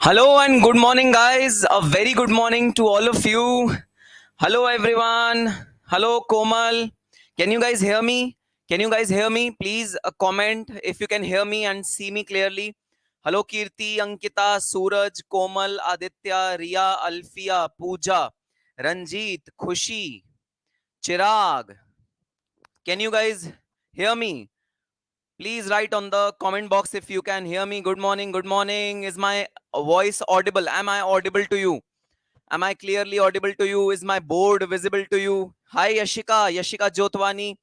Hello and good morning, guys. A very good morning to all of you. Hello, everyone. Hello, Komal. Can you guys hear me? Can you guys hear me? Please comment if you can hear me and see me clearly. Hello, Kirti, Ankita, Suraj, Komal, Aditya, Riya, Alfia, Pooja, Ranjit, Khushi, Chirag. Can you guys hear me? Please write on the comment box if you can hear me. Good morning. Good morning. Is my voice audible? Am I audible to you? Am I clearly audible to you? Is my board visible to you? Hi, Yashika Jotwani,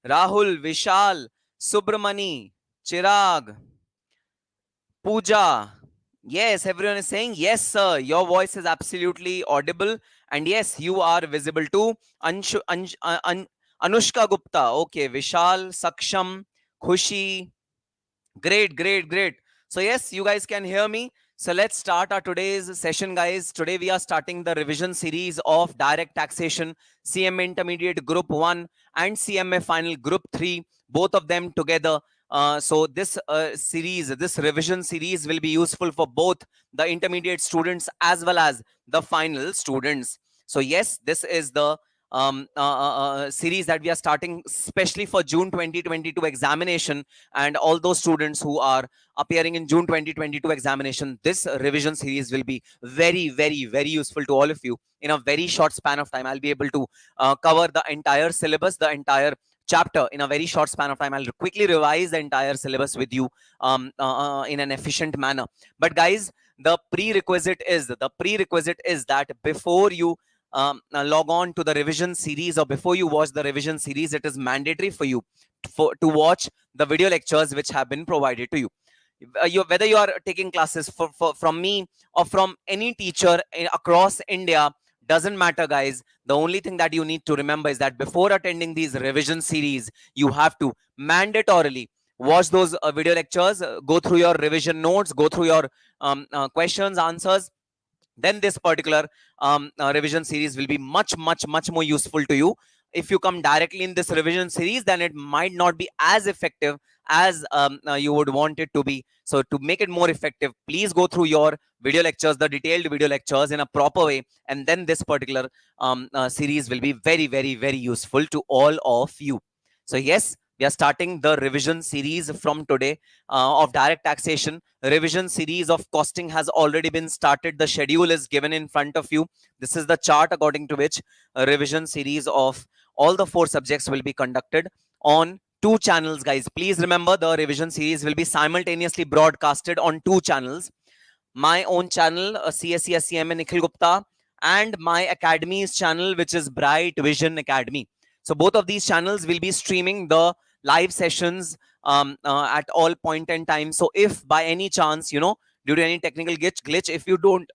Rahul, Vishal, Subramani, Chirag, Pooja. Yes, everyone is saying, yes, sir, your voice is absolutely audible. And yes, you are visible too. Anushka Gupta. Okay, Vishal, Saksham, Khushi, Great. So yes, you guys can hear me. So let's start our today's session, guys. Today we are starting the revision series of direct taxation, CMA Intermediate Group 1 and CMA Final Group 3, both of them together. So this this revision series will be useful for both the intermediate students as well as the final students. So yes, this is the series that we are starting especially for June 2022 examination, and all those students who are appearing in June 2022 examination. This revision series will be very useful to all of you. In a very short span of time, I'll be able to cover the entire syllabus, the entire chapter in a very short span of time. I'll quickly revise the entire syllabus with you in an efficient manner. But guys, the prerequisite is that before you log on to the revision series, or before you watch the revision series, it is mandatory for you to watch the video lectures which have been provided to you. Whether you are taking classes from me or from any teacher across India, doesn't matter, guys. The only thing that you need to remember is that before attending these revision series, you have to mandatorily watch those video lectures, go through your revision notes, go through your questions, answers. Then this particular revision series will be much more useful to you. If you come directly in this revision series, then it might not be as effective as you would want it to be. So to make it more effective, please go through your video lectures, the detailed video lectures, in a proper way, and then this particular series will be very useful to all of you. So yes, we are starting the revision series from today of direct taxation. Revision series of costing has already been started. The schedule is given in front of you. This is the chart according to which a revision series of all the 4 subjects will be conducted on 2 channels, guys. Please remember, the revision series will be simultaneously broadcasted on 2 channels. My own channel, CSE SCMA Nikhil Gupta, and my academy's channel, which is Bright Vision Academy. So both of these channels will be streaming the live sessions at all point in time. So if by any chance, due to any technical glitch, if you don't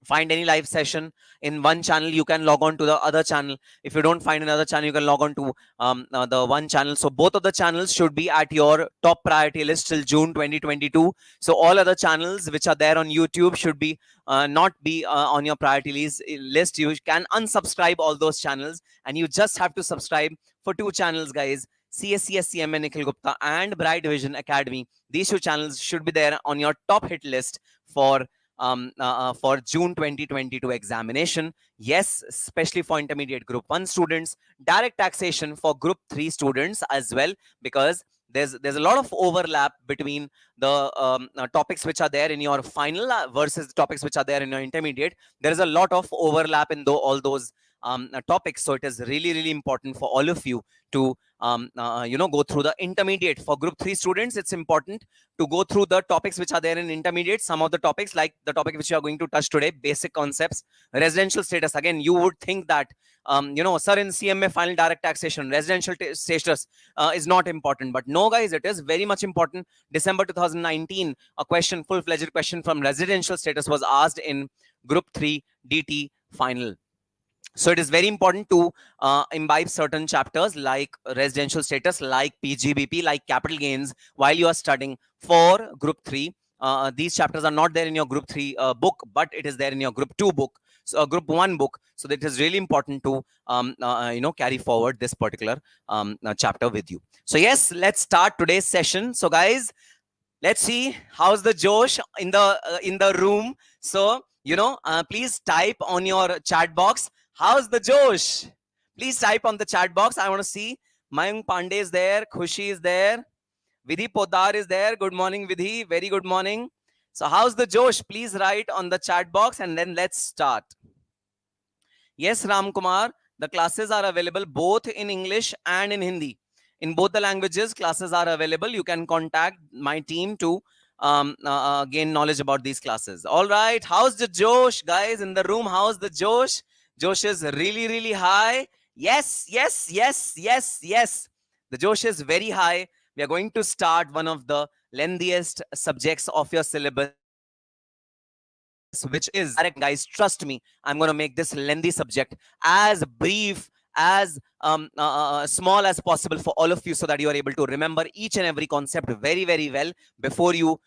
find any live session in one channel, you can log on to the other channel. If you don't find another channel, you can log on to the one channel. So both of the channels should be at your top priority list till June 2022. So all other channels which are there on YouTube should be not be on your priority list. You can unsubscribe all those channels, and you just have to subscribe for 2 channels, guys. CSE SCMA Nikhil Gupta and Bright Vision Academy. These 2 channels should be there on your top hit list for June 2022 examination. Yes, especially for intermediate group 1 students, direct taxation for group 3 students as well, because there's a lot of overlap between the topics which are there in your final versus the topics which are there in your intermediate. There is a lot of overlap in all those topics. So it is really important for all of you to go through the intermediate. For group 3 students, it's important to go through the topics which are there in intermediate. Some of the topics, like the topic which you are going to touch today, basic concepts, residential status. Again, you would think that sir, in CMA final direct taxation, residential status is not important, but no, guys, it is very much important. December 2019, a full-fledged question from residential status was asked in group 3 DT final. So it is very important to imbibe certain chapters like residential status, like PGBP, like capital gains while you are studying for group 3. These chapters are not there in your group 3 book, but it is there in your group 2 book, so group 1 book. So it is really important to carry forward this particular chapter with you. So yes, let's start today's session. So guys, Let's see how's the Josh in the room. So, please type on your chat box. How's the Josh? Please type on the chat box. I want to see. Mayank Pandey is there. Khushi is there. Vidhi Podar is there. Good morning, Vidhi. Very good morning. So, how's the Josh? Please write on the chat box and then let's start. Yes, Ram Kumar. The classes are available both in English and in Hindi. In both the languages, classes are available. You can contact my team to gain knowledge about these classes. All right. How's the Josh, guys, in the room? How's the Josh? Josh is really, really high. Yes, yes, yes, yes, yes. The Josh is very high. We are going to start one of the lengthiest subjects of your syllabus, which is direct. Guys, trust me, I'm going to make this lengthy subject as brief, as small as possible for all of you, so that you are able to remember each and every concept very, very well before you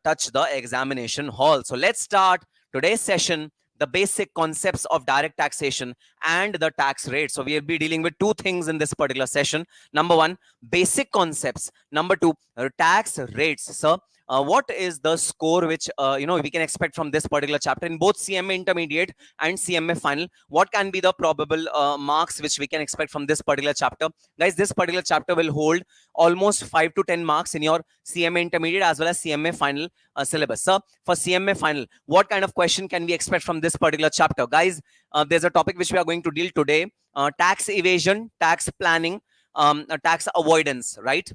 touch the examination hall. So let's start today's session, the basic concepts of direct taxation and the tax rate. So we'll be dealing with two things in this particular session. Number one, basic concepts. Number two, tax rates. So what is the score which we can expect from this particular chapter in both CMA Intermediate and CMA Final? What can be the probable marks which we can expect from this particular chapter? Guys, this particular chapter will hold almost 5 to 10 marks in your CMA Intermediate as well as CMA Final syllabus. So for CMA Final, what kind of question can we expect from this particular chapter? Guys, there's a topic which we are going to deal today, tax evasion, tax planning, tax avoidance, right?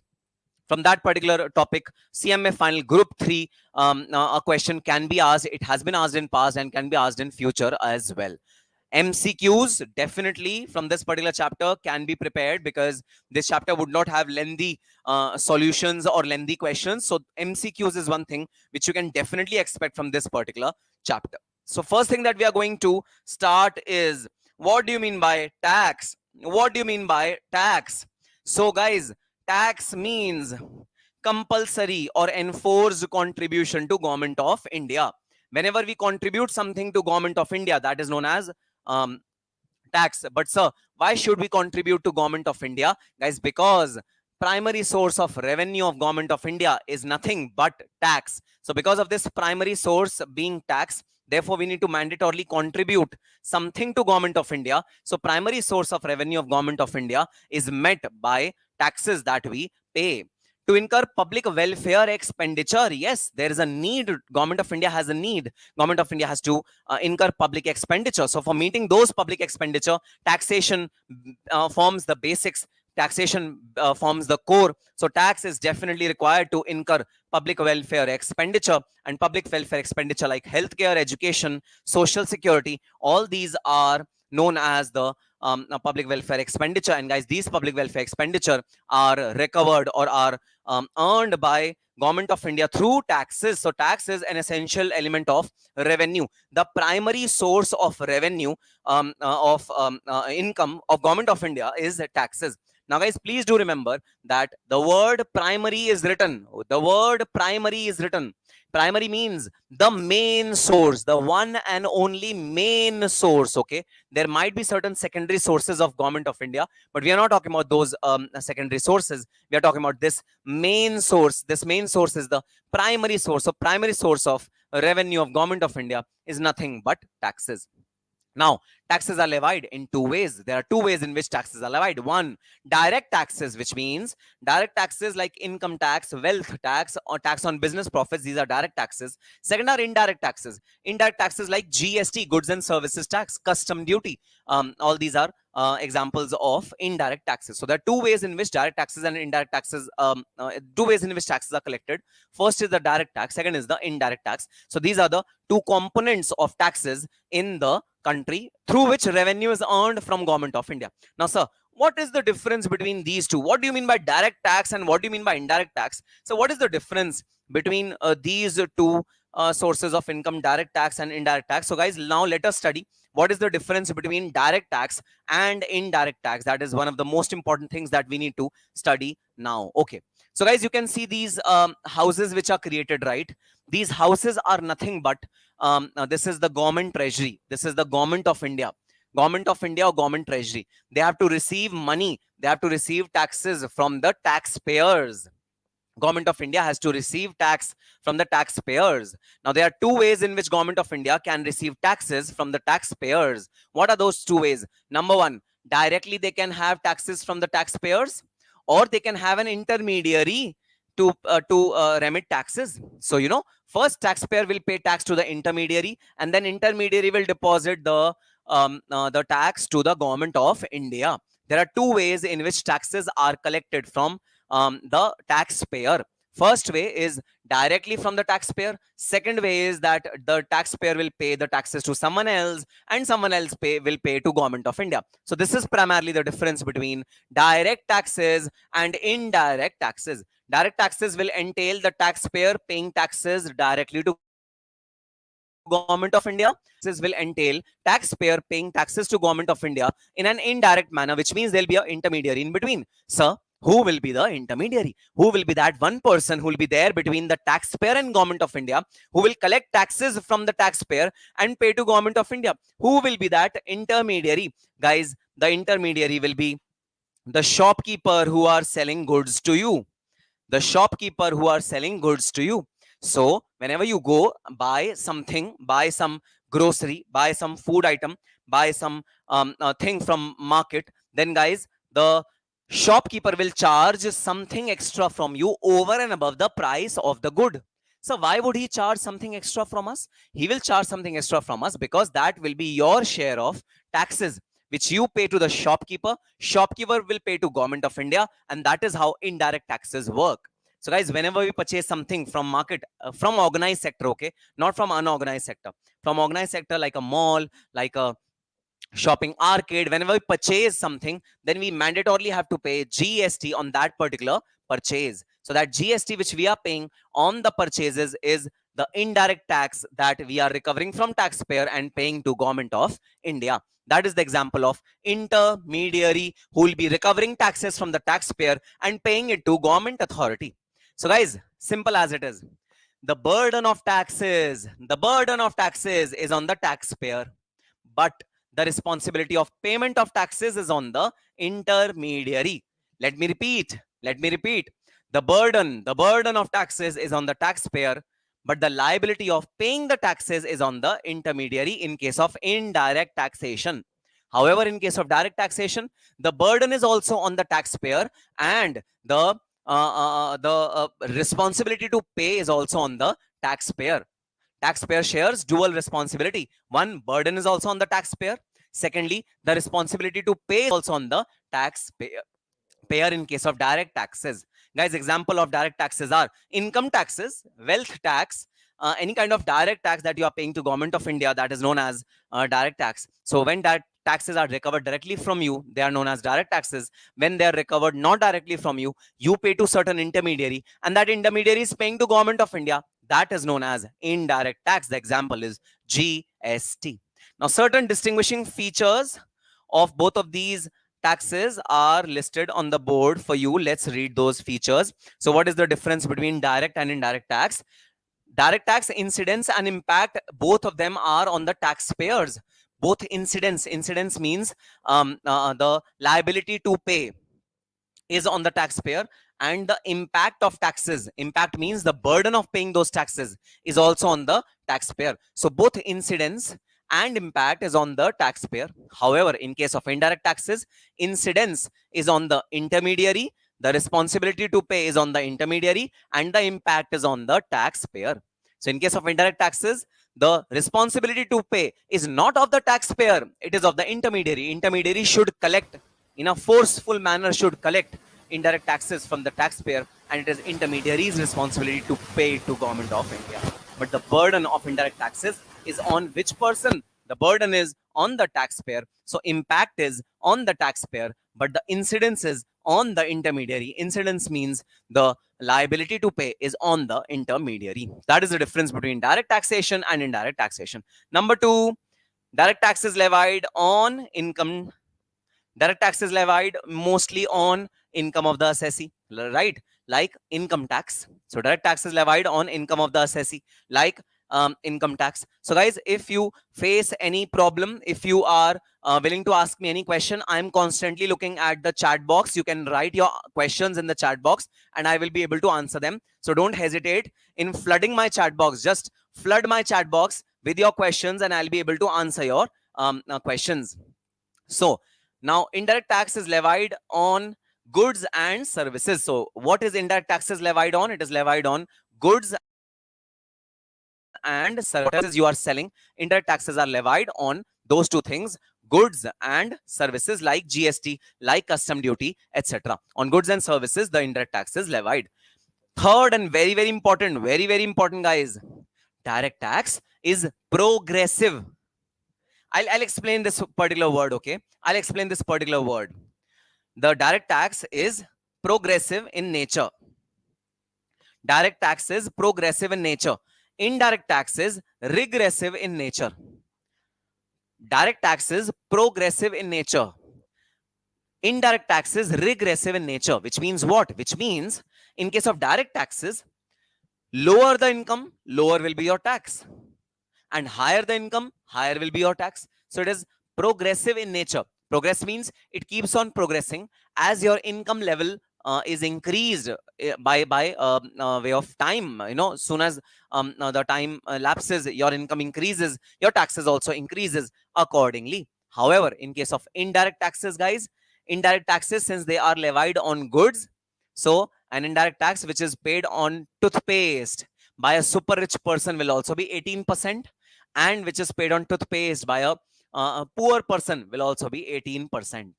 From that particular topic, CMA Final Group 3, a question can be asked. It has been asked in past and can be asked in future as well. MCQs definitely from this particular chapter can be prepared, because this chapter would not have lengthy solutions or lengthy questions. So MCQs is one thing which you can definitely expect from this particular chapter. So first thing that we are going to start is, what do you mean by tax? What do you mean by tax? So guys, tax means compulsory or enforced contribution to Government of India. Whenever we contribute something to Government of India, that is known as tax. But sir, why should we contribute to Government of India? Guys, because primary source of revenue of Government of India is nothing but tax. So because of this primary source being tax, therefore we need to mandatorily contribute something to Government of India. So primary source of revenue of Government of India is met by taxes that we pay. To incur public welfare expenditure, yes, there is a need. Government of India has a need. Government of India has to incur public expenditure. So for meeting those public expenditure, taxation forms the basics. Taxation forms the core. So tax is definitely required to incur public welfare expenditure, and public welfare expenditure like healthcare, education, social security, all these are known as the public welfare expenditure. And guys, these public welfare expenditure are recovered or are earned by Government of India through taxes. So tax is an essential element of revenue. The primary source of revenue income of Government of India is taxes. Now guys, please do remember that the word primary is written. The word primary is written. Primary means the main source, the one and only main source. Okay, there might be certain secondary sources of Government of India, but we are not talking about those secondary sources. We are talking about this main source. This main source is the primary source. So primary source of revenue of Government of India is nothing but taxes. Now, taxes are levied in two ways. There are two ways in which taxes are levied. One, direct taxes, which means direct taxes like income tax, wealth tax, or tax on business profits. These are direct taxes. Second are indirect taxes. Indirect taxes like GST, goods and services tax, custom duty. All these are examples of indirect taxes. So there are two ways in which direct taxes and indirect taxes, two ways in which taxes are collected. First is the direct tax. Second is the indirect tax. So these are the two components of taxes in the country through which revenue is earned from Government of India. Now, sir, what is the difference between these two? What do you mean by direct tax and what do you mean by indirect tax? So what is the difference between these two sources of income, direct tax and indirect tax? So guys, now let us study what is the difference between direct tax and indirect tax. That is one of the most important things that we need to study now. Okay, so guys, you can see these houses which are created, right? These houses are nothing but this is the government treasury. This is the Government of India. Government of India or government treasury. They have to receive money. They have to receive taxes from the taxpayers. Government of India has to receive tax from the taxpayers. Now, there are two ways in which Government of India can receive taxes from the taxpayers. What are those two ways? Number one, directly they can have taxes from the taxpayers, or they can have an intermediary to remit taxes. So, first taxpayer will pay tax to the intermediary, and then intermediary will deposit the tax to the Government of India. There are two ways in which taxes are collected from the taxpayer. First way is directly from the taxpayer. Second way is that the taxpayer will pay the taxes to someone else, and someone else will pay to Government of India. So this is primarily the difference between direct taxes and indirect taxes. Direct taxes will entail the taxpayer paying taxes directly to Government of India. This will entail taxpayer paying taxes to Government of India in an indirect manner, which means there'll be an intermediary in between. Sir, who will be the intermediary? Who will be that one person who will be there between the taxpayer and Government of India, who will collect taxes from the taxpayer and pay to Government of India? Who will be that intermediary? Guys, the intermediary will be the shopkeeper who are selling goods to you. The shopkeeper who are selling goods to you. So whenever you go buy something, buy some grocery, buy some food item, buy some thing from market, then guys, the shopkeeper will charge something extra from you over and above the price of the good. So why would he charge something extra from us? He will charge something extra from us because that will be your share of taxes, which you pay to the shopkeeper. Shopkeeper will pay to Government of India, and that is how indirect taxes work. So guys, whenever we purchase something from market, from organized sector, okay, not from unorganized sector, from organized sector like a mall, like a shopping arcade, whenever we purchase something, then we mandatorily have to pay GST on that particular purchase. So that GST which we are paying on the purchases is the indirect tax that we are recovering from taxpayer and paying to Government of India. That is the example of intermediary who will be recovering taxes from the taxpayer and paying it to government authority. So guys, simple as it is. The burden of taxes is on the taxpayer, but the responsibility of payment of taxes is on the intermediary. Let me repeat. The burden of taxes is on the taxpayer, but the liability of paying the taxes is on the intermediary in case of indirect taxation. However, in case of direct taxation, the burden is also on the taxpayer, and the responsibility to pay is also on the taxpayer. Taxpayer shares dual responsibility. One, burden is also on the taxpayer. Secondly, the responsibility to pay is also on the taxpayer in case of direct taxes. Guys, example of direct taxes are income taxes, wealth tax, any kind of direct tax that you are paying to Government of India, that is known as direct tax. So when that taxes are recovered directly from you, they are known as direct taxes. When they are recovered not directly from you, you pay to certain intermediary, and that intermediary is paying to Government of India. That is known as indirect tax. The example is GST. Now, certain distinguishing features of both of these taxes are listed on the board for you. Let's read those features. So what is the difference between direct and indirect tax? Direct tax incidence and impact, both of them are on the taxpayers. Both incidence means the liability to pay is on the taxpayer, and the impact of taxes, impact means the burden of paying those taxes, is also on the taxpayer. So both incidence and impact is on the taxpayer. However, in case of indirect taxes, incidence is on the intermediary, the responsibility to pay is on the intermediary, and the impact is on the taxpayer. So in case of indirect taxes, the responsibility to pay is not of the taxpayer, it is of the intermediary. Intermediary should collect in a forceful manner, should collect indirect taxes from the taxpayer, and it is intermediary's responsibility to pay to Government of India. But the burden of indirect taxes is on which person? The burden is on the taxpayer. So impact is on the taxpayer, but the incidence is on the intermediary. Incidence means the liability to pay is on the intermediary. That is the difference between direct taxation and indirect taxation. Number two, direct taxes levied on income. Direct tax is levied mostly on income of the assessee, right? Like income tax. So direct tax is levied on income of the assessee, like income tax. So guys, if you face any problem, if you are willing to ask me any question, I'm constantly looking at the chat box. You can write your questions in the chat box and I will be able to answer them. So don't hesitate in flooding my chat box. Just flood my chat box with your questions and I'll be able to answer your questions. So now indirect tax is levied on goods and services. So what is indirect taxes levied on? It is levied on goods and services you are selling. Indirect taxes are levied on those two things, goods and services, like GST, like custom duty, etc. On goods and services, the indirect tax is levied. Third and very, very important, guys, direct tax is progressive. I'll explain this particular word, okay? I'll explain this particular word. The direct tax is progressive in nature. Direct tax is progressive in nature. Indirect tax is regressive in nature. Direct tax is progressive in nature. Indirect tax is regressive in nature, which means what? Which means in case of direct taxes, lower the income, lower will be your tax. And higher the income, higher will be your tax. So it is progressive in nature. Progress means it keeps on progressing as your income level is increased by way of time. You know, soon as the time lapses, your income increases, your taxes also increases accordingly. However, in case of indirect taxes, guys, indirect taxes, since they are levied on goods, so an indirect tax which is paid on toothpaste by a super rich person will also be 18%, and which is paid on toothpaste by a poor person will also be 18%.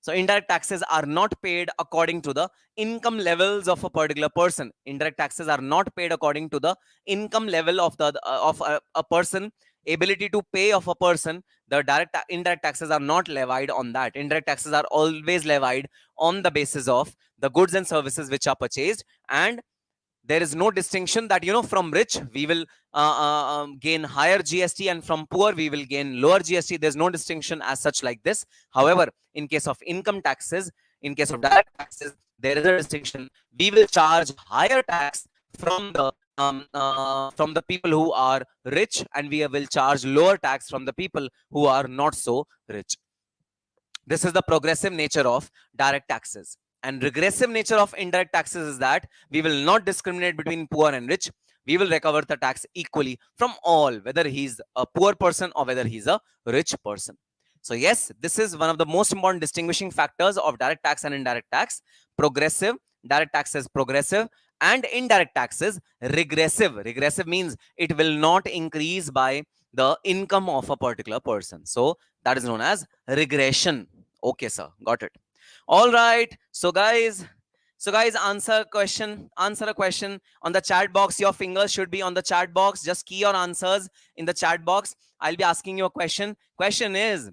So indirect taxes are not paid according to the income levels of a particular person. Indirect taxes are not paid according to the income level of a person, ability to pay of a person. The indirect taxes are not levied on that. Indirect taxes are always levied on the basis of the goods and services which are purchased, and there is no distinction that, you know, from rich we will gain higher GST and from poor we will gain lower GST. There's no distinction as such like this. However, in case of income taxes, in case of direct taxes, there is a distinction. We will charge higher tax from the people who are rich, and we will charge lower tax from the people who are not so rich. This is the progressive nature of direct taxes. And regressive nature of indirect taxes is that we will not discriminate between poor and rich. We will recover the tax equally from all, whether he's a poor person or whether he's a rich person. So yes, this is one of the most important distinguishing factors of direct tax and indirect tax. Progressive, direct tax is progressive, and indirect tax is regressive. Regressive means it will not increase by the income of a particular person. So that is known as regression. Okay, sir, got it. All right. So guys, answer a question on the chat box. Your fingers should be on the chat box. Just key your answers in the chat box. I'll be asking you a question. Question is,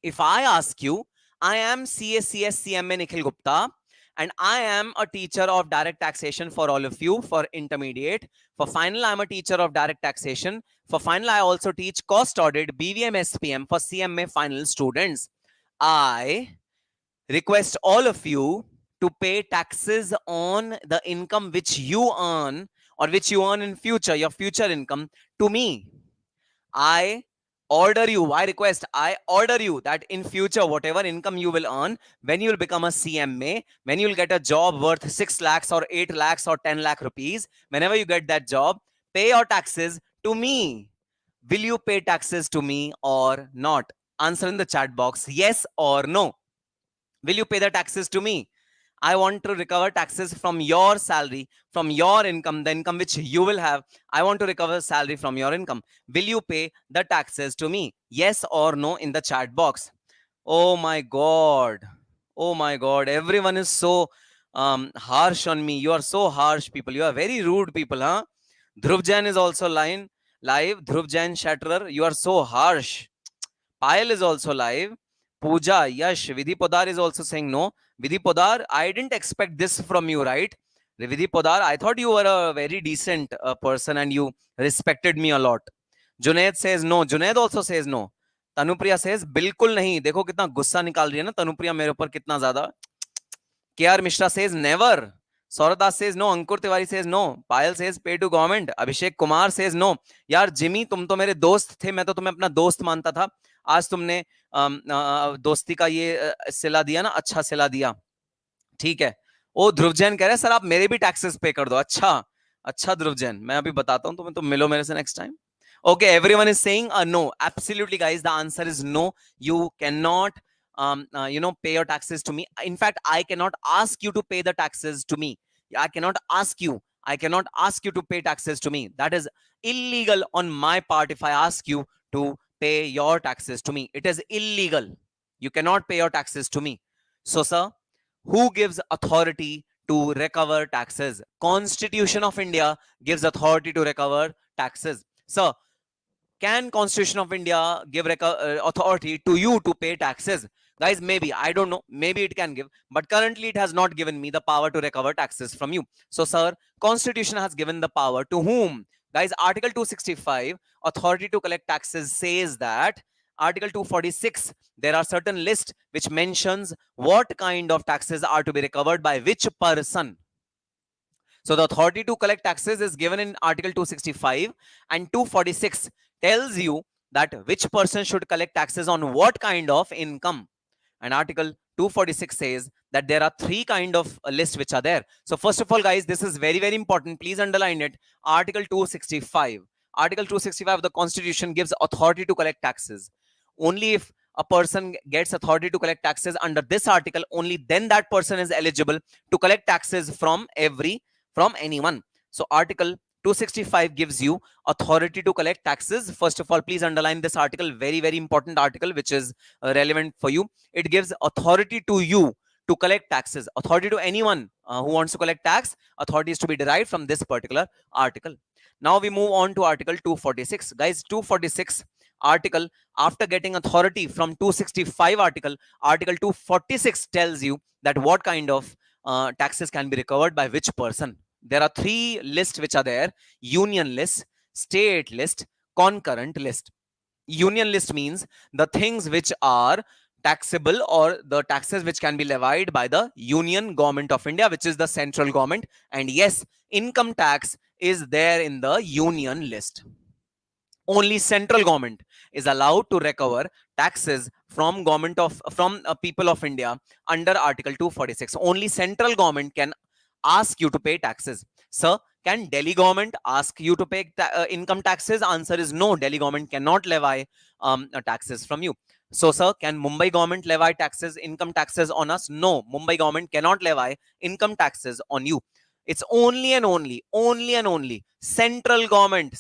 if I ask you, I am CACS CMA Nikhil Gupta, and I am a teacher of direct taxation for all of you for intermediate. For final, I'm a teacher of direct taxation. For final, I also teach cost audit, BVM, SPM for CMA final students. I request all of you to pay taxes on the income which you earn or which you earn in future, your future income, to me. I order you that in future, whatever income you will earn, when you will become a CMA, when you will get a job worth 6 lakhs or 8 lakhs or 10 lakh rupees, whenever you get that job, pay your taxes to me. Will you pay taxes to me or not? Answer in the chat box, yes or no. Will you pay the taxes to me? I want to recover taxes from your salary, from your income, the income which you will have. I want to recover salary from your income. Will you pay the taxes to me? Yes or no in the chat box. Oh my God. Oh my God. Everyone is so harsh on me. You are so harsh, people. You are very rude, people, huh? Dhruv Jain is also live. Dhruv Jain Shatterer, you are so harsh. Payal is also live. Pooja, Yash, Vidhi Podar is also saying no. Vidhi Podar, I didn't expect this from you, right? Vidhi Podar, I thought you were a very decent person and you respected me a lot. Junaid says no. Junaid also says no. Tanupriya says बिल्कुल नहीं. देखो कितना गुस्सा निकाल रही है ना तनुप्रिया मेरे ऊपर कितना ज्यादा. KR Mishra says never. Sauradas says no. Ankur Tiwari says no. Payal says pay to government. Abhishek Kumar says no. यार जिमी तुम तो मेरे दोस्त थे, मैं तो तुम्हें अपना दोस्त मानता था. आज तुमने दोस्ती का ये सिला दिया ना, अच्छा सिला दिया. ठीक है. ओ ध्रुव जैन कह रहे हैं सर आप मेरे भी टैक्सेस पे कर दो. अच्छा अच्छा ध्रुव जैन, मैं अभी बताता हूँ तुम्हें, तुम मिलो मेरे से next time. Okay, everyone is saying no. Absolutely, guys. The answer is no. You cannot, pay your taxes to me. In fact, I cannot ask you to pay the taxes to me. I cannot ask you. I cannot ask you to pay taxes to me. That is illegal on my part. If I ask you to pay your taxes to me, it is illegal. You cannot pay your taxes to me. So, sir, who gives authority to recover taxes? Constitution of India gives authority to recover taxes. Sir, can Constitution of India give authority to you to pay taxes? Guys, maybe, I don't know, maybe it can give, but currently it has not given me the power to recover taxes from you. So sir, Constitution has given the power to whom? Guys, Article 265, authority to collect taxes, says that Article 246, there are certain lists which mentions what kind of taxes are to be recovered by which person. So the authority to collect taxes is given in Article 265, and 246 tells you that which person should collect taxes on what kind of income. And Article 246 says that there are three kind of lists which are there. So first of all, guys, this is very, very important. Please underline it. Article 265. Article 265 of the Constitution gives authority to collect taxes. Only if a person gets authority to collect taxes under this article, only then that person is eligible to collect taxes from anyone. So Article 265 gives you authority to collect taxes. First of all, please underline this article, very, very important article, which is relevant for you. It gives authority to you to collect taxes. Authority to anyone who wants to collect tax, authority is to be derived from this particular article. Now we move on to Article 246. Guys, 246 article, after getting authority from 265 article, Article 246 tells you that what kind of taxes can be recovered by which person. There are three lists which are there: union list, state list, concurrent list. Union list means the things which are taxable, or the taxes which can be levied by the Union Government of India, which is the central government. And yes, income tax is there in the union list. Only central government is allowed to recover taxes from people of India under Article 246. Only central government can ask you to pay taxes. Sir, can Delhi government ask you to pay income taxes? Answer is no. Delhi government cannot levy taxes from you. So sir, can Mumbai government levy income taxes on us? No, Mumbai government cannot levy income taxes on you. It's only and only central government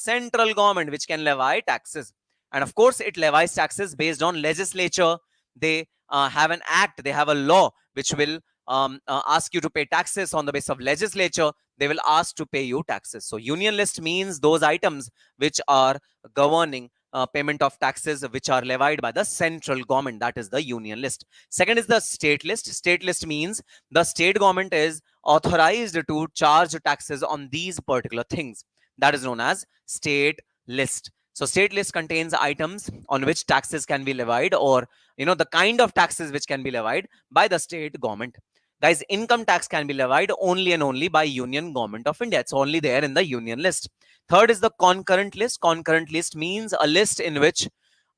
which can levy taxes. And of course, it levies taxes based on legislature. They have an act, they have a law which will ask you to pay taxes. On the basis of legislature, they will ask to pay you taxes. So union list means those items which are governing payment of taxes which are levied by the central government. That is the union list. Second is the state list. State list means the state government is authorized to charge taxes on these particular things. That is known as state list. So state list contains items on which taxes can be levied, or the kind of taxes which can be levied by the state government. Guys, income tax can be levied only and only by Union Government of India. It's only there in the union list. Third is the concurrent list. Concurrent list means a list in which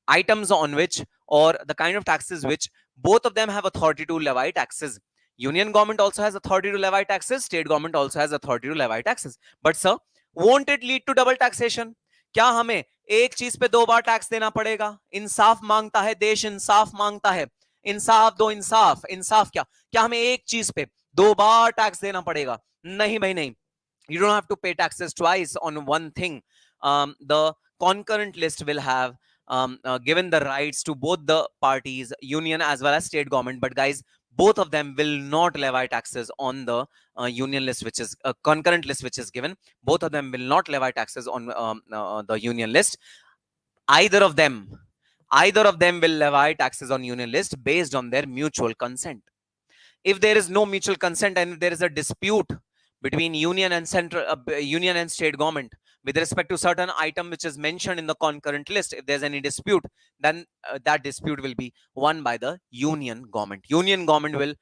items on which, or the kind of taxes which both of them have authority to levy taxes. Union government also has authority to levy taxes. State government also has authority to levy taxes. But sir, won't it lead to double taxation? क्या हमें एक चीज पे दो बार tax देना पड़ेगा? इंसाफ मांगता है देश, इंसाफ मांगता है. इंसाफ दो, इंसाफ. इंसाफ क्या हमें एक चीज पे दो बार टैक्स देना पड़ेगा? नहीं भाई नहीं. You don't have to pay taxes twice on one thing. The concurrent list will have given the rights to both the parties, union as well as state government. But guys, both of them will not levy taxes on the union list, which is a concurrent list which is given. Both of them will not levy taxes on the union list. Either of them will levy taxes on union list based on their mutual consent. If there is no mutual consent and if there is a dispute between union and state government, with respect to certain item which is mentioned in the concurrent list. If there's any dispute, then that dispute will be won by the union government. Union government will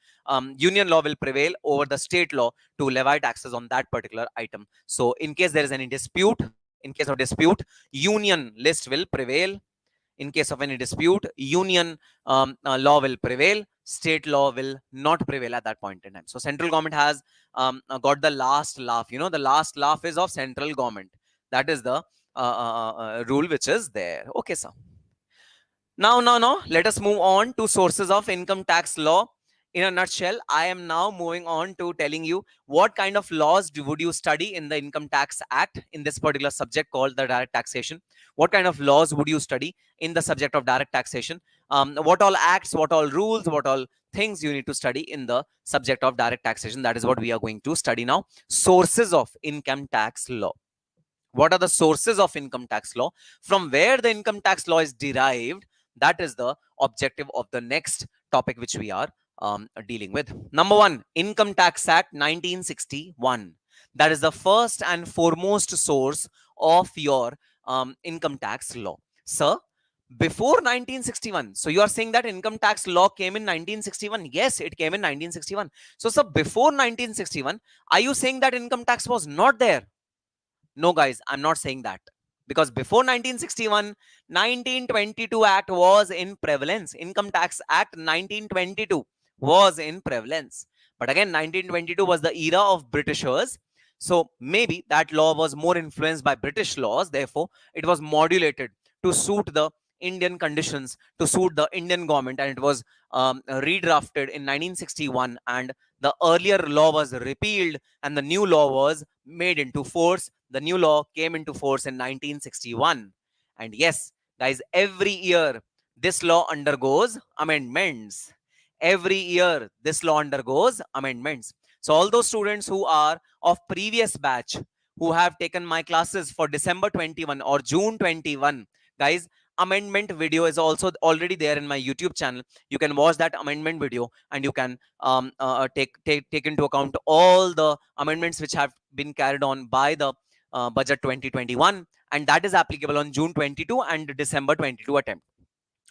union law will prevail over the state law to levy taxes on that particular item. So in case there is any dispute, in case of dispute, union list will prevail. In case of any dispute, union law will prevail, state law will not prevail at that point in time. So central government has got the last laugh. The last laugh is of central government. That is the rule which is there. Okay, sir. Now, let us move on to sources of income tax law. In a nutshell, I am now moving on to telling you what kind of laws would you study in the Income Tax Act in this particular subject called the direct taxation. What kind of laws would you study in the subject of direct taxation? What all acts, what all rules, what all things you need to study in the subject of direct taxation. That is what we are going to study now. Sources of income tax law. What are the sources of income tax law? From where the income tax law is derived? That is the objective of the next topic which we are dealing with. Number one, Income Tax Act 1961. That is the first and foremost source of your income tax law. Sir, before 1961, so you are saying that income tax law came in 1961? Yes, it came in 1961. So, sir, before 1961, are you saying that income tax was not there? No, guys, I'm not saying that. Because before 1961, 1922 Act was in prevalence. Income Tax Act 1922 was in prevalence. But again, 1922 was the era of Britishers. So maybe that law was more influenced by British laws. Therefore, it was modulated to suit the Indian conditions, to suit the Indian government. And it was redrafted in 1961. And the earlier law was repealed and the new law was made into force. The new law came into force in 1961. And yes, guys, every year this law undergoes amendments. Every year this law undergoes amendments. So all those students who are of previous batch, who have taken my classes for December 21 or June 21, guys, amendment video is also already there in my YouTube channel. You can watch that amendment video and you can take into account all the amendments which have been carried on by the budget 2021, and that is applicable on June 22 and December 22 attempt.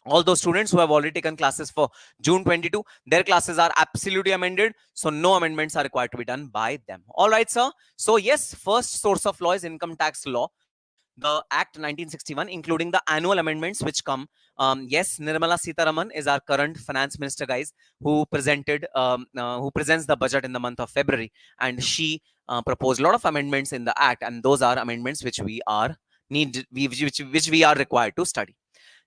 All those students who have already taken classes for June 22, their classes are absolutely amended, so no amendments are required to be done by them. All right, sir. So yes, first source of law is income tax law, the Act 1961, including the annual amendments which come. Yes, Nirmala Sitharaman is our current finance minister, guys, who presents the budget in the month of February, and she proposed a lot of amendments in the Act, and those are amendments which we are required to study.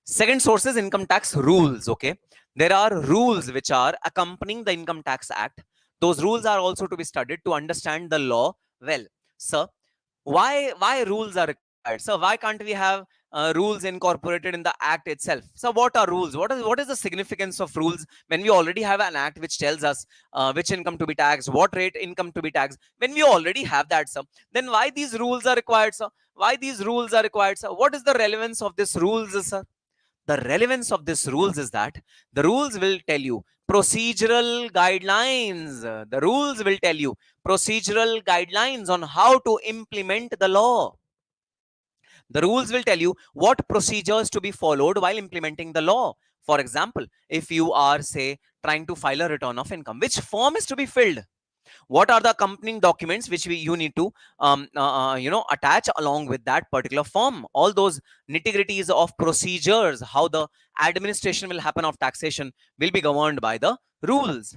Second source is income tax rules. Okay, there are rules which are accompanying the Income Tax Act. Those rules are also to be studied to understand the law well. Sir, why rules are required? So why can't we have rules incorporated in the act itself? So what are rules? What is the significance of rules when we already have an act which tells us which income to be taxed, what rate income to be taxed? When we already have that, sir, then why these rules are required, sir? Why these rules are required, sir? What is the relevance of these rules, sir? The relevance of these rules is that the rules will tell you procedural guidelines. The rules will tell you procedural guidelines on how to implement the law. The rules will tell you what procedures to be followed while implementing the law. For example, if you are, say, trying to file a return of income, which form is to be filled? What are the accompanying documents which you need to attach along with that particular form? All those nitty-gritties of procedures, how the administration will happen of taxation, will be governed by the rules.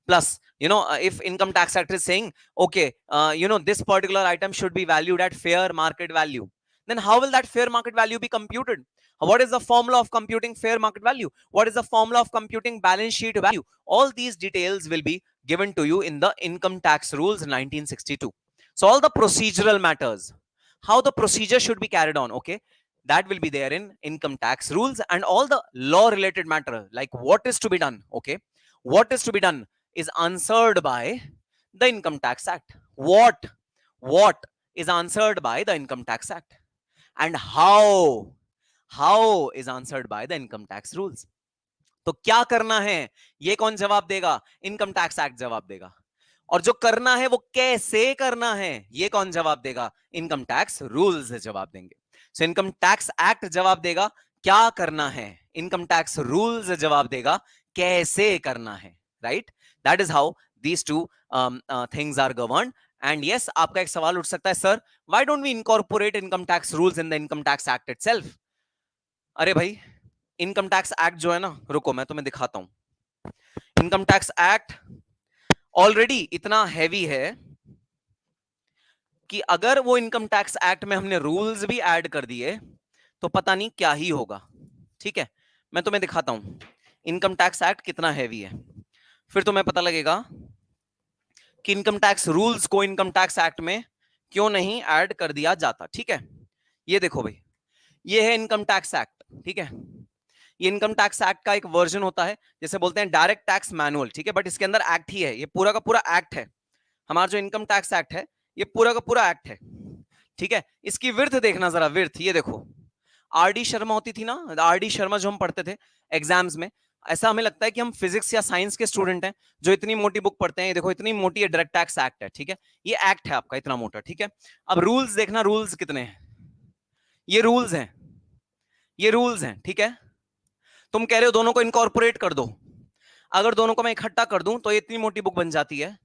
Plus, if Income Tax Act is saying, okay, this particular item should be valued at fair market value, then how will that fair market value be computed? What is the formula of computing fair market value? What is the formula of computing balance sheet value? All these details will be given to you in the Income Tax Rules 1962. So all the procedural matters, how the procedure should be carried on, okay, that will be there in Income Tax Rules. And all the law related matter, like what is to be done, okay, what is to be done is answered by the Income Tax Act. What is answered by the Income Tax Act, and how is answered by the Income Tax Rules. तो क्या करना है, ये कौन जवाब देगा? Income tax act जवाब देगा. और जो करना है वो कैसे करना है, ये कौन जवाब देगा? इनकम टैक्स रूल्स जवाब देंगे. सो इनकम टैक्स एक्ट जवाब देगा क्या करना है, इनकम टैक्स रूल्स जवाब देगा कैसे करना है. Right, that is how these two things are governed. And yes, आपका एक सवाल उठ सकता है, sir why don't we incorporate income tax rules in the income tax act itself? अरे भाई, इनकम टैक्स एक्ट जो है ना, रुको मैं तुम्हें दिखाता हूं. इनकम टैक्स एक्ट ऑलरेडी इतना हैवी है कि अगर वो इनकम टैक्स एक्ट में हमने रूल्स भी ऐड कर दिए तो पता नहीं क्या ही होगा. ठीक है, मैं तुम्हें दिखाता हूं इनकम टैक्स एक्ट कितना हैवी है, फिर तुम्हें पता लगेगा कि इनकम टैक्स रूल्स को इनकम टैक्स एक्ट में क्यों नहीं ऐड कर दिया जाता. ठीक है, ये देखो भाई, ये है इनकम टैक्स एक्ट. ठीक है, ये इनकम टैक्स एक्ट का एक वर्जन होता है, जैसे बोलते हैं डायरेक्ट टैक्स मैनुअल. ठीक है, बट इसके अंदर एक्ट ही है, ये पूरा का पूरा एक्ट है. हमारा जो इनकम टैक्स एक्ट है ये पूरा का पूरा एक्ट है. ठीक है, इसकी विर्थ देखना जरा, विर्थ ये देखो. आरडी शर्मा होती थी ना, आरडी शर्मा जो हम पढ़ते थे एग्जाम्स में, ऐसा हमें लगता है कि हम फिजिक्स या साइंस के स्टूडेंट हैं जो इतनी मोटी बुक पढ़ते हैं. ये देखो इतनी मोटी है, डायरेक्ट टैक्स एक्ट है. ठीक है, ये एक्ट है आपका इतना मोटा. ठीक है, अब रूल्स देखना, रूल्स कितने हैं, ये रूल्स हैं, ये रूल्स हैं. ठीक है, तुम कह रहे हो दोनों को इनकॉर्पोरेट कर दो. अगर दोनों को मैं इकट्ठा कर दूं तो ये इतनी मोटी बुक बन जाती है,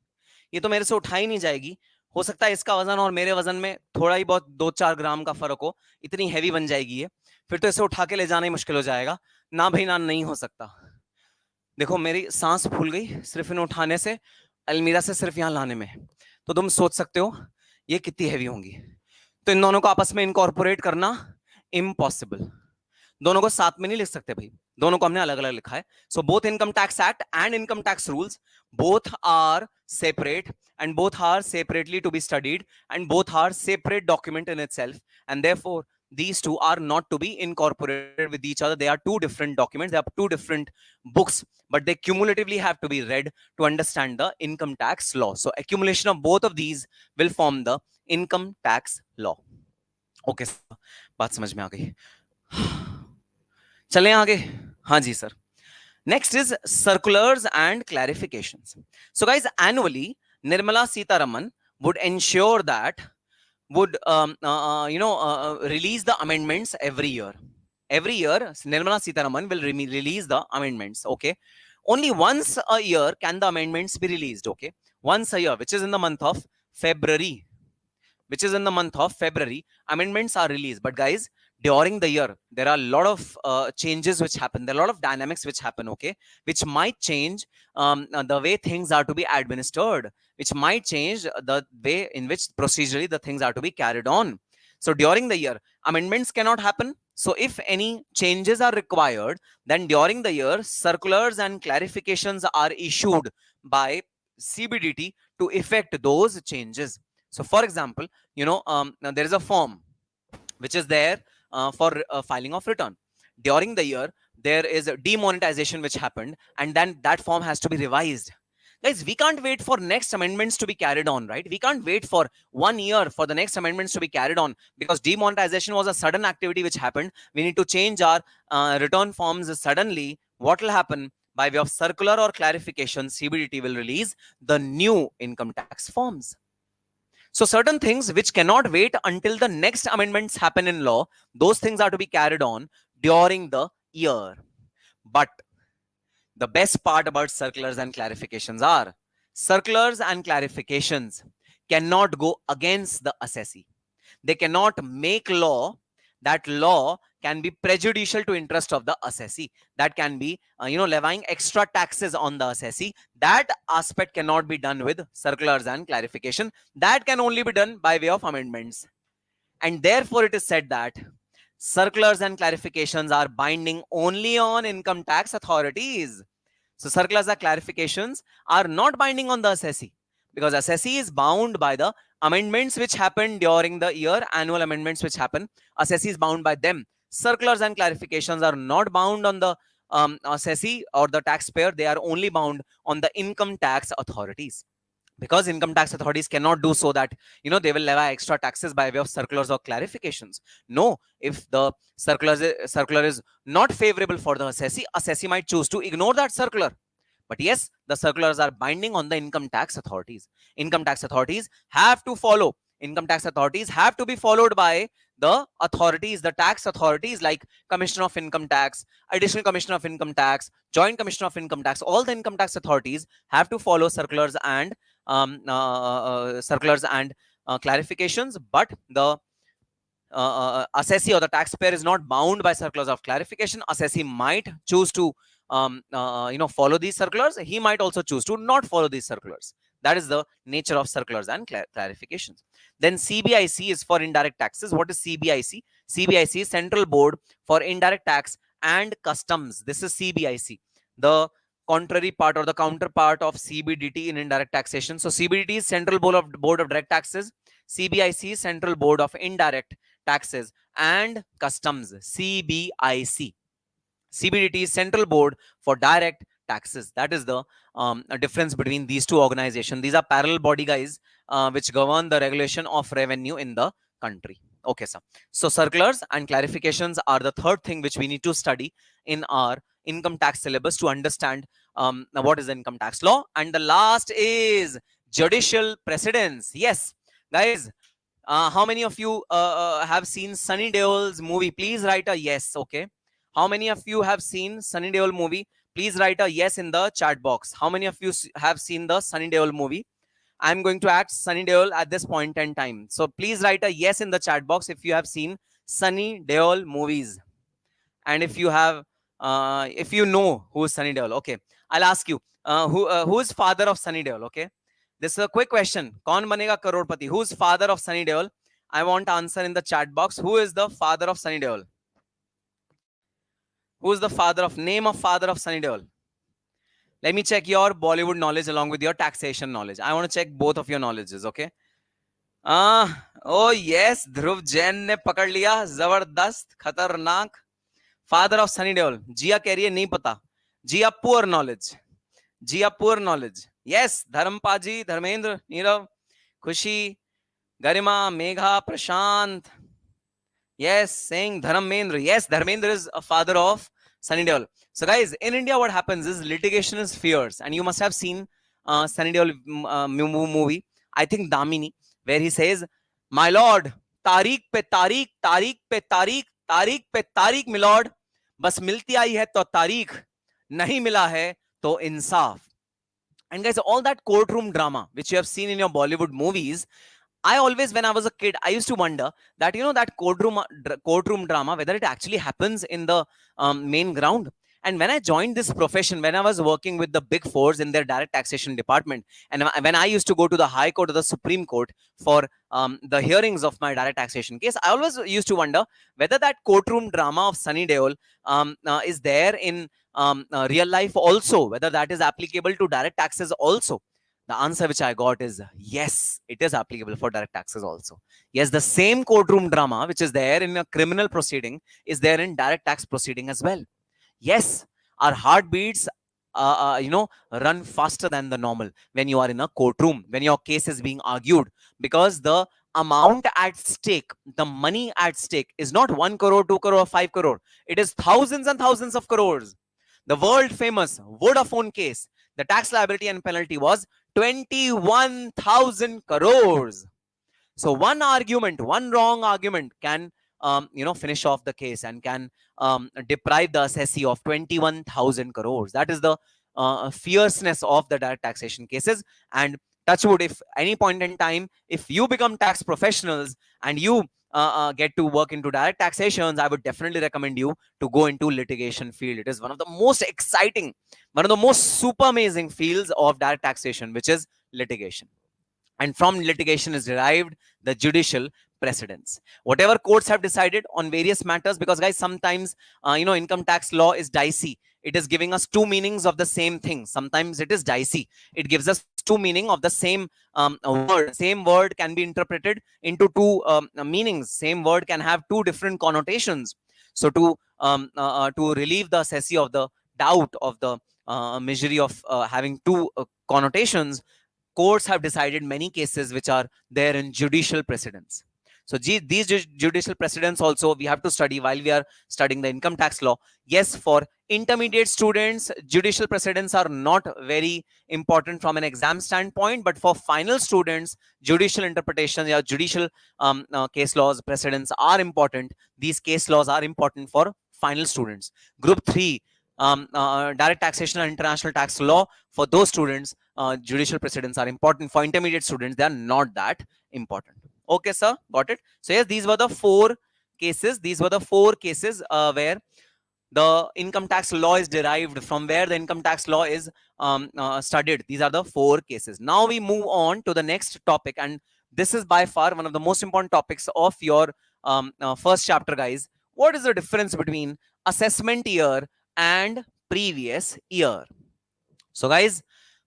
ये तो मेरे से उठाई नहीं जाएगी. हो सकता है इसका वजन और मेरे वजन में थोड़ा ही बहुत 2-4 ग्राम का फर्क हो, इतनी हैवी बन जाएगी ये. फिर तो इसे उठा के ले जाना ही मुश्किल हो जाएगा. ना भाई ना, नहीं हो सकता. देखो मेरी सांस फूल गई सिर्फ इन्हें उठाने से, अलमीरा से सिर्फ यहाँ लाने में. तो तुम सोच सकते हो ये कितनी हैवी होंगी. तो इन दोनों को आपस में इनकॉर्पोरेट करना इम्पॉसिबल. दोनों को साथ में नहीं लिख सकते भाई, दोनों को हमने अलग अलग लिखा है. So both income tax act and income tax rules, both are separate and both are separately to be studied and both are separate document in itself, and therefore these two are not to be incorporated with each other. They are two different documents, they are two different books, but they cumulatively have to be read to understand the income tax law. So accumulation of both of these will form the income tax law. Okay, बात समझ में आ गई. चलें आगे. हाँ जी sir. Next is circulars and clarifications. So guys, annually Nirmala Sitharaman would ensure that would release the amendments every year. Every year Nirmala Sitharaman will release the amendments. Okay, only once a year can the amendments be released. Okay, once a year, which is in the month of February. Which is in the month of February, amendments are released. But guys, during the year there are a lot of changes which happen, there are a lot of dynamics which happen, okay, which might change the way things are to be administered, which might change the way in which procedurally the things are to be carried on. So during the year amendments cannot happen. So if any changes are required, then during the year circulars and clarifications are issued by CBDT to effect those changes. So for example, there is a form which is there for filing of return. During the year there is a demonetization which happened, and then that form has to be revised. Guys, we can't wait for next amendments to be carried on, right? We can't wait for 1 year for the next amendments to be carried on, because demonetization was a sudden activity which happened. We need to change our return forms suddenly. What will happen? By way of circular or clarification, CBDT will release the new income tax forms. So certain things which cannot wait until the next amendments happen in law, those things are to be carried on during the year. But the best part about circulars and clarifications are, circulars and clarifications cannot go against the assessee. They cannot make law, that law can be prejudicial to interest of the assessee, that can be levying extra taxes on the assessee. That aspect cannot be done with circulars and clarification. That can only be done by way of amendments. And therefore it is said that circulars and clarifications are binding only on income tax authorities. So circulars and clarifications are not binding on the assessee, because assessee is bound by the amendments which happen during the year, annual amendments which happen, assessee is bound by them. Circulars and clarifications are not bound on the assessee or the taxpayer. They are only bound on the income tax authorities, because income tax authorities cannot do so that they will levy extra taxes by way of circulars or clarifications. No, if the circular is not favorable for the assessee, assessee might choose to ignore that circular. But yes, the circulars are binding on the income tax authorities. Income tax authorities have to follow. Income tax authorities have to be followed by the authorities, the tax authorities like Commissioner of Income Tax, Additional Commissioner of Income Tax, Joint Commissioner of Income Tax. All the income tax authorities have to follow circulars and clarifications, but the assessee or the taxpayer is not bound by circulars of clarification. Assessee might choose to follow these circulars. He might also choose to not follow these circulars. That is the nature of circulars and clarifications. Then CBIC is for indirect taxes. What is CBIC? CBIC is Central Board for Indirect Tax and Customs. This is CBIC, the contrary part or the counterpart of CBDT in indirect taxation. So CBDT is Central Board of Direct Taxes. CBIC is Central Board of Indirect Taxes and Customs. CBIC. CBDT is Central Board for Direct Taxes. That is the difference between these two organizations. These are parallel body, guys, which govern the regulation of revenue in the country. Okay, sir. So circulars and clarifications are the third thing which we need to study in our income tax syllabus to understand what is the income tax law. And the last is judicial precedents. Yes, guys, how many of you have seen Sunny Deol's movie? Please write a yes. Okay. How many of you have seen Sunny Deol movie? Please write a yes in the chat box. How many of you have seen the Sunny Deol movie? I'm going to act Sunny Deol at this point in time. So please write a yes in the chat box if you have seen Sunny Deol movies. And if you have, if you know who is Sunny Deol, okay. I'll ask you, who is father of Sunny Deol, okay? This is a quick question. Kaun banega crorepati? Who's father of Sunny Deol? I want answer in the chat box. Who is the father of Sunny Deol? Who is the name of father of Sunny Deol? Let me check your Bollywood knowledge along with your taxation knowledge. I want to check both of your knowledges, okay? Oh yes, Dhruv Jain ne pakad liya. Zabardast, khatarnak. Father of Sunny Deol. Jia keh rahi hai nahi pata. Jia poor knowledge. Jia poor knowledge. Yes, Dharmpaji, Dharmendra, Nirav, Khushi, Garima, Megha, Prashant. Yes, saying Dharmendra. Yes, Dharmendra is a father of Sunny Deol. So guys, in India, what happens is litigation is fierce. And you must have seen Sunny Deol movie, I think Damini, where he says, my lord, तारीख पे तारीख, तारीख पे तारीख, तारीख पे तारीख, milord, बस मिलती आई है तो तारीख, नहीं मिला है तो इंसाफ. And guys, all that courtroom drama which you have seen in your Bollywood movies, I always, when I was a kid, I used to wonder that, you know, that courtroom drama, whether it actually happens in the main ground. And when I joined this profession, when I was working with the Big Fours in their direct taxation department, and when I used to go to the High Court or the Supreme Court for the hearings of my direct taxation case, I always used to wonder whether that courtroom drama of Sunny Deol is there in real life also, whether that is applicable to direct taxes also. The answer which I got is yes, it is applicable for direct taxes also. Yes, the same courtroom drama which is there in a criminal proceeding is there in direct tax proceeding as well. Yes, our heartbeats, run faster than the normal when you are in a courtroom, when your case is being argued, because the amount at stake, the money at stake is not 1 crore, 2 crore, 5 crore. It is thousands and thousands of crores. The world famous Vodafone case, the tax liability and penalty was 21,000 crores. So one argument, one wrong argument can finish off the case and can deprive the assessee of 21,000 crores. That is the fierceness of the direct taxation cases. And touch wood, if any point in time, if you become tax professionals and you get to work into direct taxations, I would definitely recommend you to go into litigation field. It is one of the most exciting, one of the most super amazing fields of direct taxation, which is litigation. And from litigation is derived the judicial precedents. Whatever courts have decided on various matters, because guys, sometimes, income tax law is dicey. It is giving us two meanings of the same thing. Sometimes it is dicey. It gives us two meanings of the same word. Same word can be interpreted into two meanings. Same word can have two different connotations. So to relieve the assessee of the doubt of the misery of having two connotations, courts have decided many cases which are there in judicial precedents. So these judicial precedents also we have to study while we are studying the income tax law. Yes, for intermediate students, judicial precedents are not very important from an exam standpoint, but for final students, judicial interpretation or judicial case laws precedents are important. These case laws are important for final students. Group 3, direct taxation and international tax law, for those students, judicial precedents are important. For intermediate students, they are not that important. Okay, sir, got it. So yes, these were the four cases. These were the four cases where the income tax law is derived, from where the income tax law is studied. These are the four cases. Now we move on to the next topic, and this is by far one of the most important topics of your first chapter, guys. What is the difference between assessment year and previous year? So guys,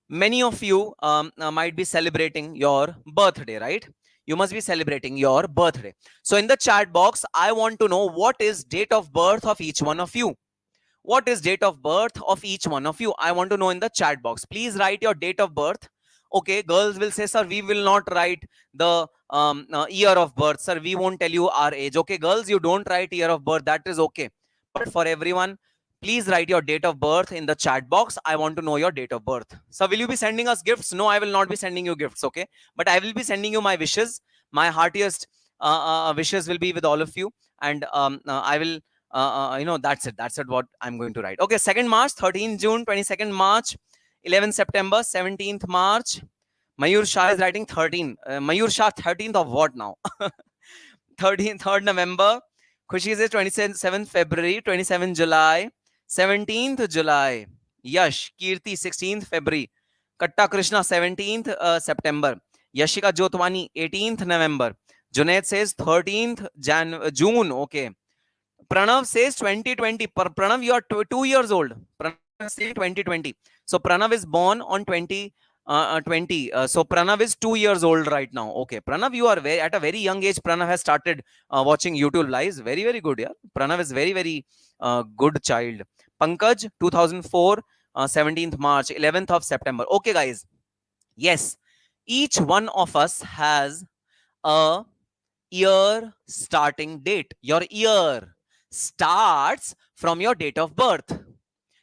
many of you might be celebrating your birthday, right? You must be celebrating your birthday. So in the chat box, I want to know what is date of birth of each one of you. What is date of birth of each one of you? I want to know in the chat box. Please write your date of birth. Okay, girls will say, sir, we will not write the year of birth. Sir, we won't tell you our age. Okay, girls, you don't write year of birth. That is okay. But for everyone, please write your date of birth in the chat box. I want to know your date of birth. So will you be sending us gifts? No, I will not be sending you gifts. Okay, but I will be sending you my wishes. My heartiest wishes will be with all of you, and I will that's it what I'm going to write. Okay, 2nd March, 13th June, 22nd March, 11th September, 17th March. Mayur Shah is writing 13. Mayur Shah, 13th of what now? 3rd November. Khushi says 27th February, 27th July, 17th July. Yash Kirti, 16th February. Katta Krishna, 17th September. Yashika Jotwani, 18th November. Junaid says 13th June. Okay. Pranav says 2020. Pranav, you are 2 years old. Pranav is saying 2020. So Pranav is born on 2020. So Pranav is 2 years old right now. Okay, Pranav, you are at a very young age. Pranav has started watching YouTube lives. Very, very good. Yeah, Pranav is very, very good child. Pankaj, 2004, 17th March, 11th of September. Okay, guys. Yes, each one of us has a year starting date. Your year starts from your date of birth.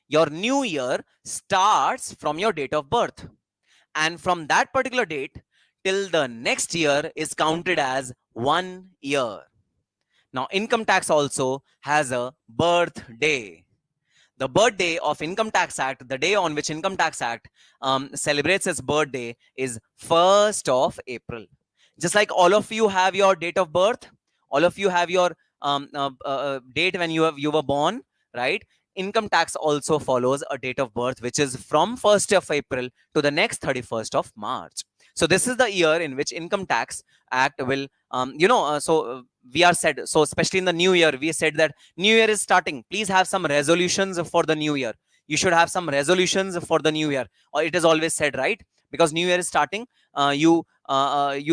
Your new year starts from your date of birth. And from that particular date till the next year is counted as 1 year. Now, income tax also has a birthday. The birthday of Income Tax Act, the day on which Income Tax Act celebrates its birthday, is 1st of April. Just like all of you have your date of birth, all of you have your date when you were born, right? Income tax also follows a date of birth, which is from 1st of April to the next 31st of March. So this is the year in which Income Tax Act will, we are said, so especially in the new year, we said that new year is starting. Please have some resolutions for the new year. You should have some resolutions for the new year. Or it is always said, right? Because new year is starting, you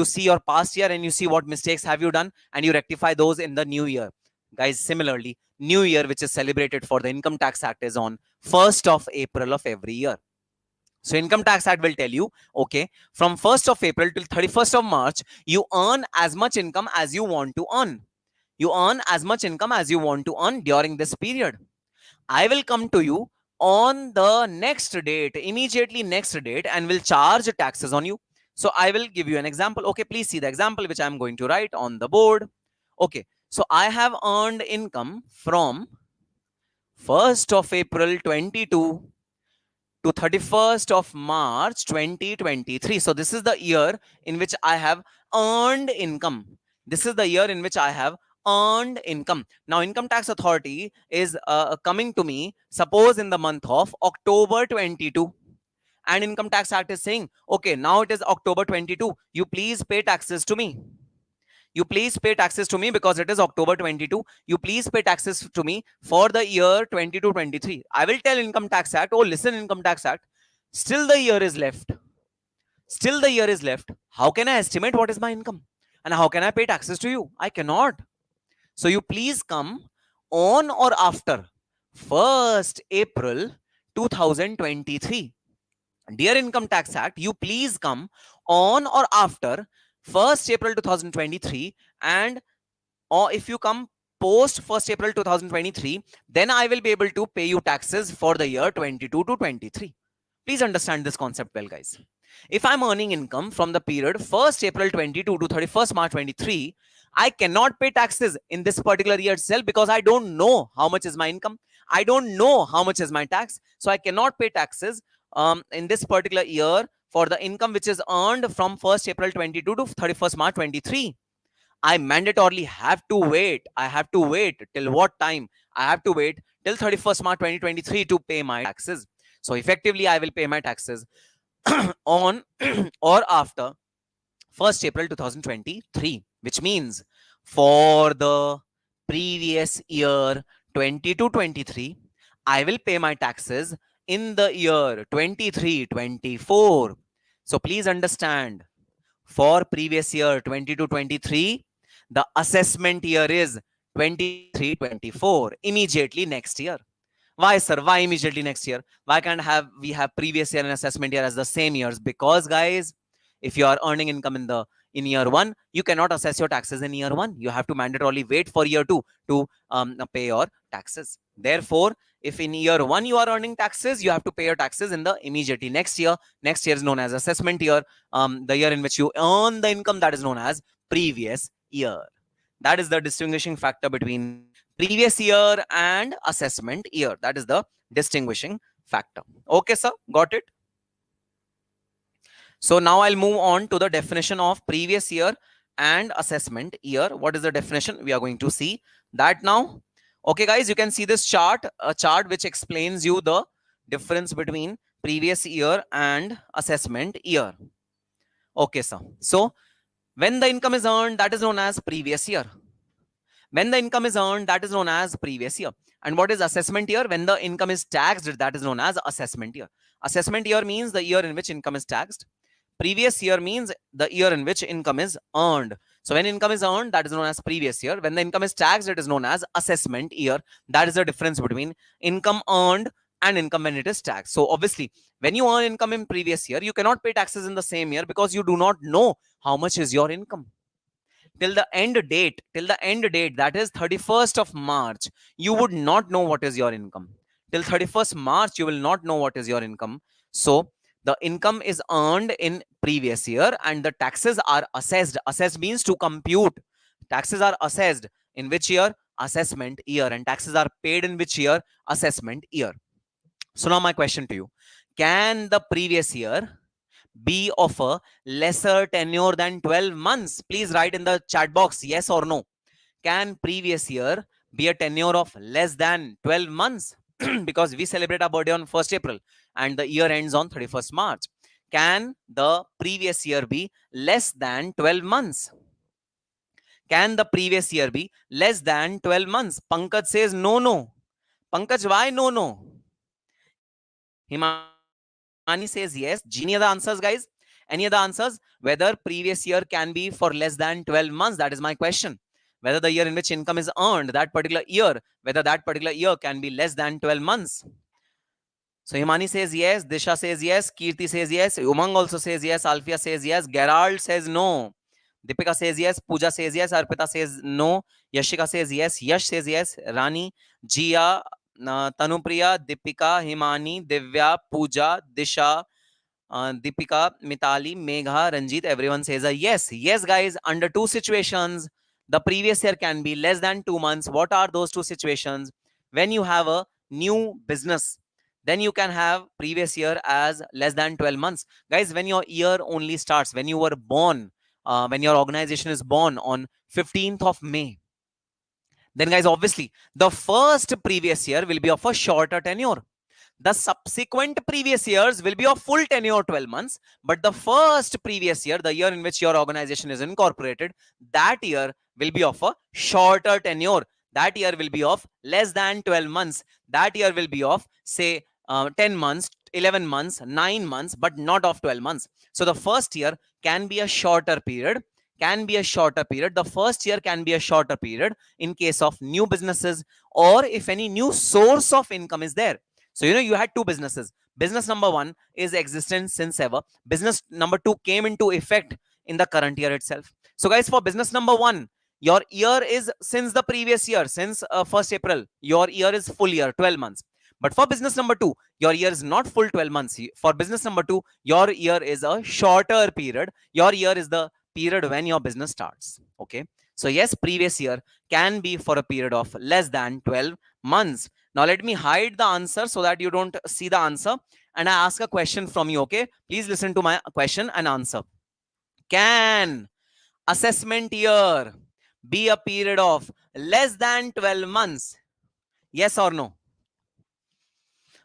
see your past year and you see what mistakes have you done and you rectify those in the new year. Guys, similarly, new year, which is celebrated for the Income Tax Act, is on 1st of April of every year. So Income Tax Act will tell you, okay, from 1st of April till 31st of March, you earn as much income as you want to earn. You earn as much income as you want to earn during this period. I will come to you on the next date, immediately next date, and will charge taxes on you. So I will give you an example. Okay, please see the example which I'm going to write on the board. Okay, so I have earned income from 1st of April 22 to 31st of March 2023. So this is the year in which I have earned income. This is the year in which I have earned income. Now, Income Tax Authority is coming to me, suppose in the month of October 22. And Income Tax Act is saying, okay, now it is October 22. You please pay taxes to me. You please pay taxes to me because it is October 22. You please pay taxes to me for the year 22-23. I will tell Income Tax Act, oh, listen, Income Tax Act, still the year is left. Still the year is left. How can I estimate what is my income? And how can I pay taxes to you? I cannot. So you please come on or after 1st April 2023. Dear Income Tax Act, you please come on or after 1st April 2023, and or if you come post 1st April 2023, then I will be able to pay you taxes for the year 22 to 23. Please understand this concept well, guys. If I'm earning income from the period 1st April 22 to 31st March 23, I cannot pay taxes in this particular year itself because I don't know how much is my income. I don't know how much is my tax. So I cannot pay taxes in this particular year for the income which is earned from 1st April 22 to 31st March 23. I mandatorily have to wait. I have to wait till what time? I have to wait till 31st March 2023 to pay my taxes. So effectively, I will pay my taxes on or after 1st April 2023, which means for the previous year 22-23, I will pay my taxes in the year 23-24. So please understand, for previous year 22-23, the assessment year is 23-24, immediately next year. Why, sir? Why immediately next year? Why can't we have previous year and assessment year as the same years? Because, guys, if you are earning income in year 1, you cannot assess your taxes in year 1. You have to mandatorily wait for year 2 to pay your taxes. Therefore, if in year 1 you are earning taxes, you have to pay your taxes in the immediately next year. Next year is known as assessment year. The year in which you earn the income, that is known as previous year. That is the distinguishing factor between previous year and assessment year. That is the distinguishing factor. Okay, sir, got it? So now I'll move on to the definition of previous year and assessment year. What is the definition? We are going to see that now. Okay, guys, you can see this chart, a chart which explains you the difference between previous year and assessment year. Okay, sir. So when the income is earned, that is known as previous year. When the income is earned, that is known as previous year. And what is assessment year? When the income is taxed, that is known as assessment year. Assessment year means the year in which income is taxed. Previous year means the year in which income is earned. So when income is earned, that is known as previous year. When the income is taxed, it is known as assessment year. That is the difference between income earned and income when it is taxed. So obviously, when you earn income in previous year, you cannot pay taxes in the same year because you do not know how much is your income. Till the end date, that is 31st of March, you would not know what is your income. Till 31st March, you will not know what is your income. So the income is earned in previous year and the taxes are assessed. Assessed means to compute. Taxes are assessed in which year? Assessment year. And taxes are paid in which year? Assessment year. So now my question to you, can the previous year be of a lesser tenure than 12 months? Please write in the chat box, yes or no. Can previous year be a tenure of less than 12 months? Because we celebrate our birthday on 1st April and the year ends on 31st March. Can the previous year be less than 12 months? Can the previous year be less than 12 months? Pankaj says no, no. Pankaj, why no, no? Himani says yes. Any other answers, guys? Any other answers? Whether previous year can be for less than 12 months? That is my question. Whether the year in which income is earned, that particular year, whether that particular year can be less than 12 months. So Himani says yes. Disha says yes. Kirti says yes. Umang also says yes. Alfia says yes. Gerald says no. Deepika says yes. Pooja says yes. Arpita says no. Yashika says yes. Yash says yes. Rani, Jia, Tanupriya, Deepika, Himani, Divya, Pooja, Disha, Deepika, Mitali, Megha, Ranjit, everyone says a yes. Yes, guys, under two situations, the previous year can be less than 2 months. What are those two situations? When you have a new business, then you can have previous year as less than 12 months. Guys, when your year only starts, when you were born, when your organization is born on 15th of May, then guys, obviously, the first previous year will be of a shorter tenure. The subsequent previous years will be of full tenure 12 months, but the first previous year, the year in which your organization is incorporated, that year will be of a shorter tenure. That year will be of less than 12 months. That year will be of, say, 10 months, 11 months, 9 months, but not of 12 months. So the first year can be a shorter period. The first year can be a shorter period in case of new businesses or if any new source of income is there. So, you had two businesses. Business number one is existent since ever. Business number two came into effect in the current year itself. So guys, for business number 1, your year is since the previous year, since 1st April, your year is full year, 12 months. But for business number 2, your year is not full 12 months. For business number 2, your year is a shorter period. Your year is the period when your business starts. Okay. So yes, previous year can be for a period of less than 12 months. Now let me hide the answer so that you don't see the answer. And I ask a question from you. Okay. Please listen to my question and answer. Can assessment year be a period of less than 12 months? Yes or no?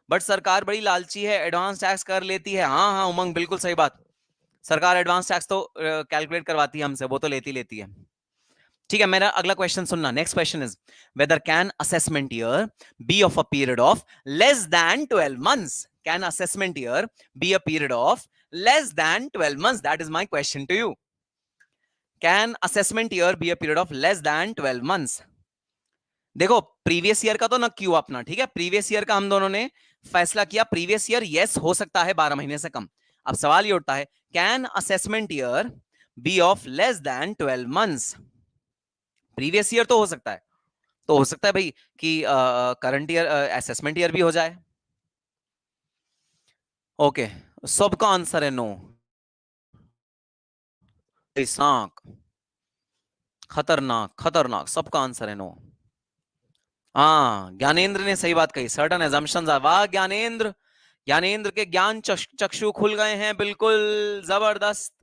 But सरकार बड़ी लालची है, advance tax कर लेती है. हाँ हाँ उमंग, बिल्कुल सही बात. सरकार एडवांस टैक्स तो कैलकुलेट करवाती है हमसे, वो तो लेती है. ठीक है, मेरा अगला क्वेश्चन सुनना. Next question is whether can assessment year be of a period of less than 12 months? Can assessment year be a period of less than 12 months? That is my question to you. Can assessment year be a period of less than 12 months? देखो, previous year का तो ना क्यों अपना, ठीक है, previous year का हम दोनों ने फैसला किया. प्रीवियस ईयर यस हो सकता है 12 महीने से कम. अब सवाल ये उठता है, can assessment year be of less than 12 months? Previous year तो हो सकता है, तो हो सकता है भाई कि करंट ईयर असेसमेंट ईयर भी हो जाए. ओके, सबका आंसर है नो. खतरनाक खतरनाक, सबका आंसर है नो. हाँ, ज्ञानेंद्र ने सही बात कही. Certain assumptions are. वाह ज्ञानेंद्र, ज्ञानेंद्र के ज्ञान चक्षु खुल गए हैं, बिल्कुल जबरदस्त.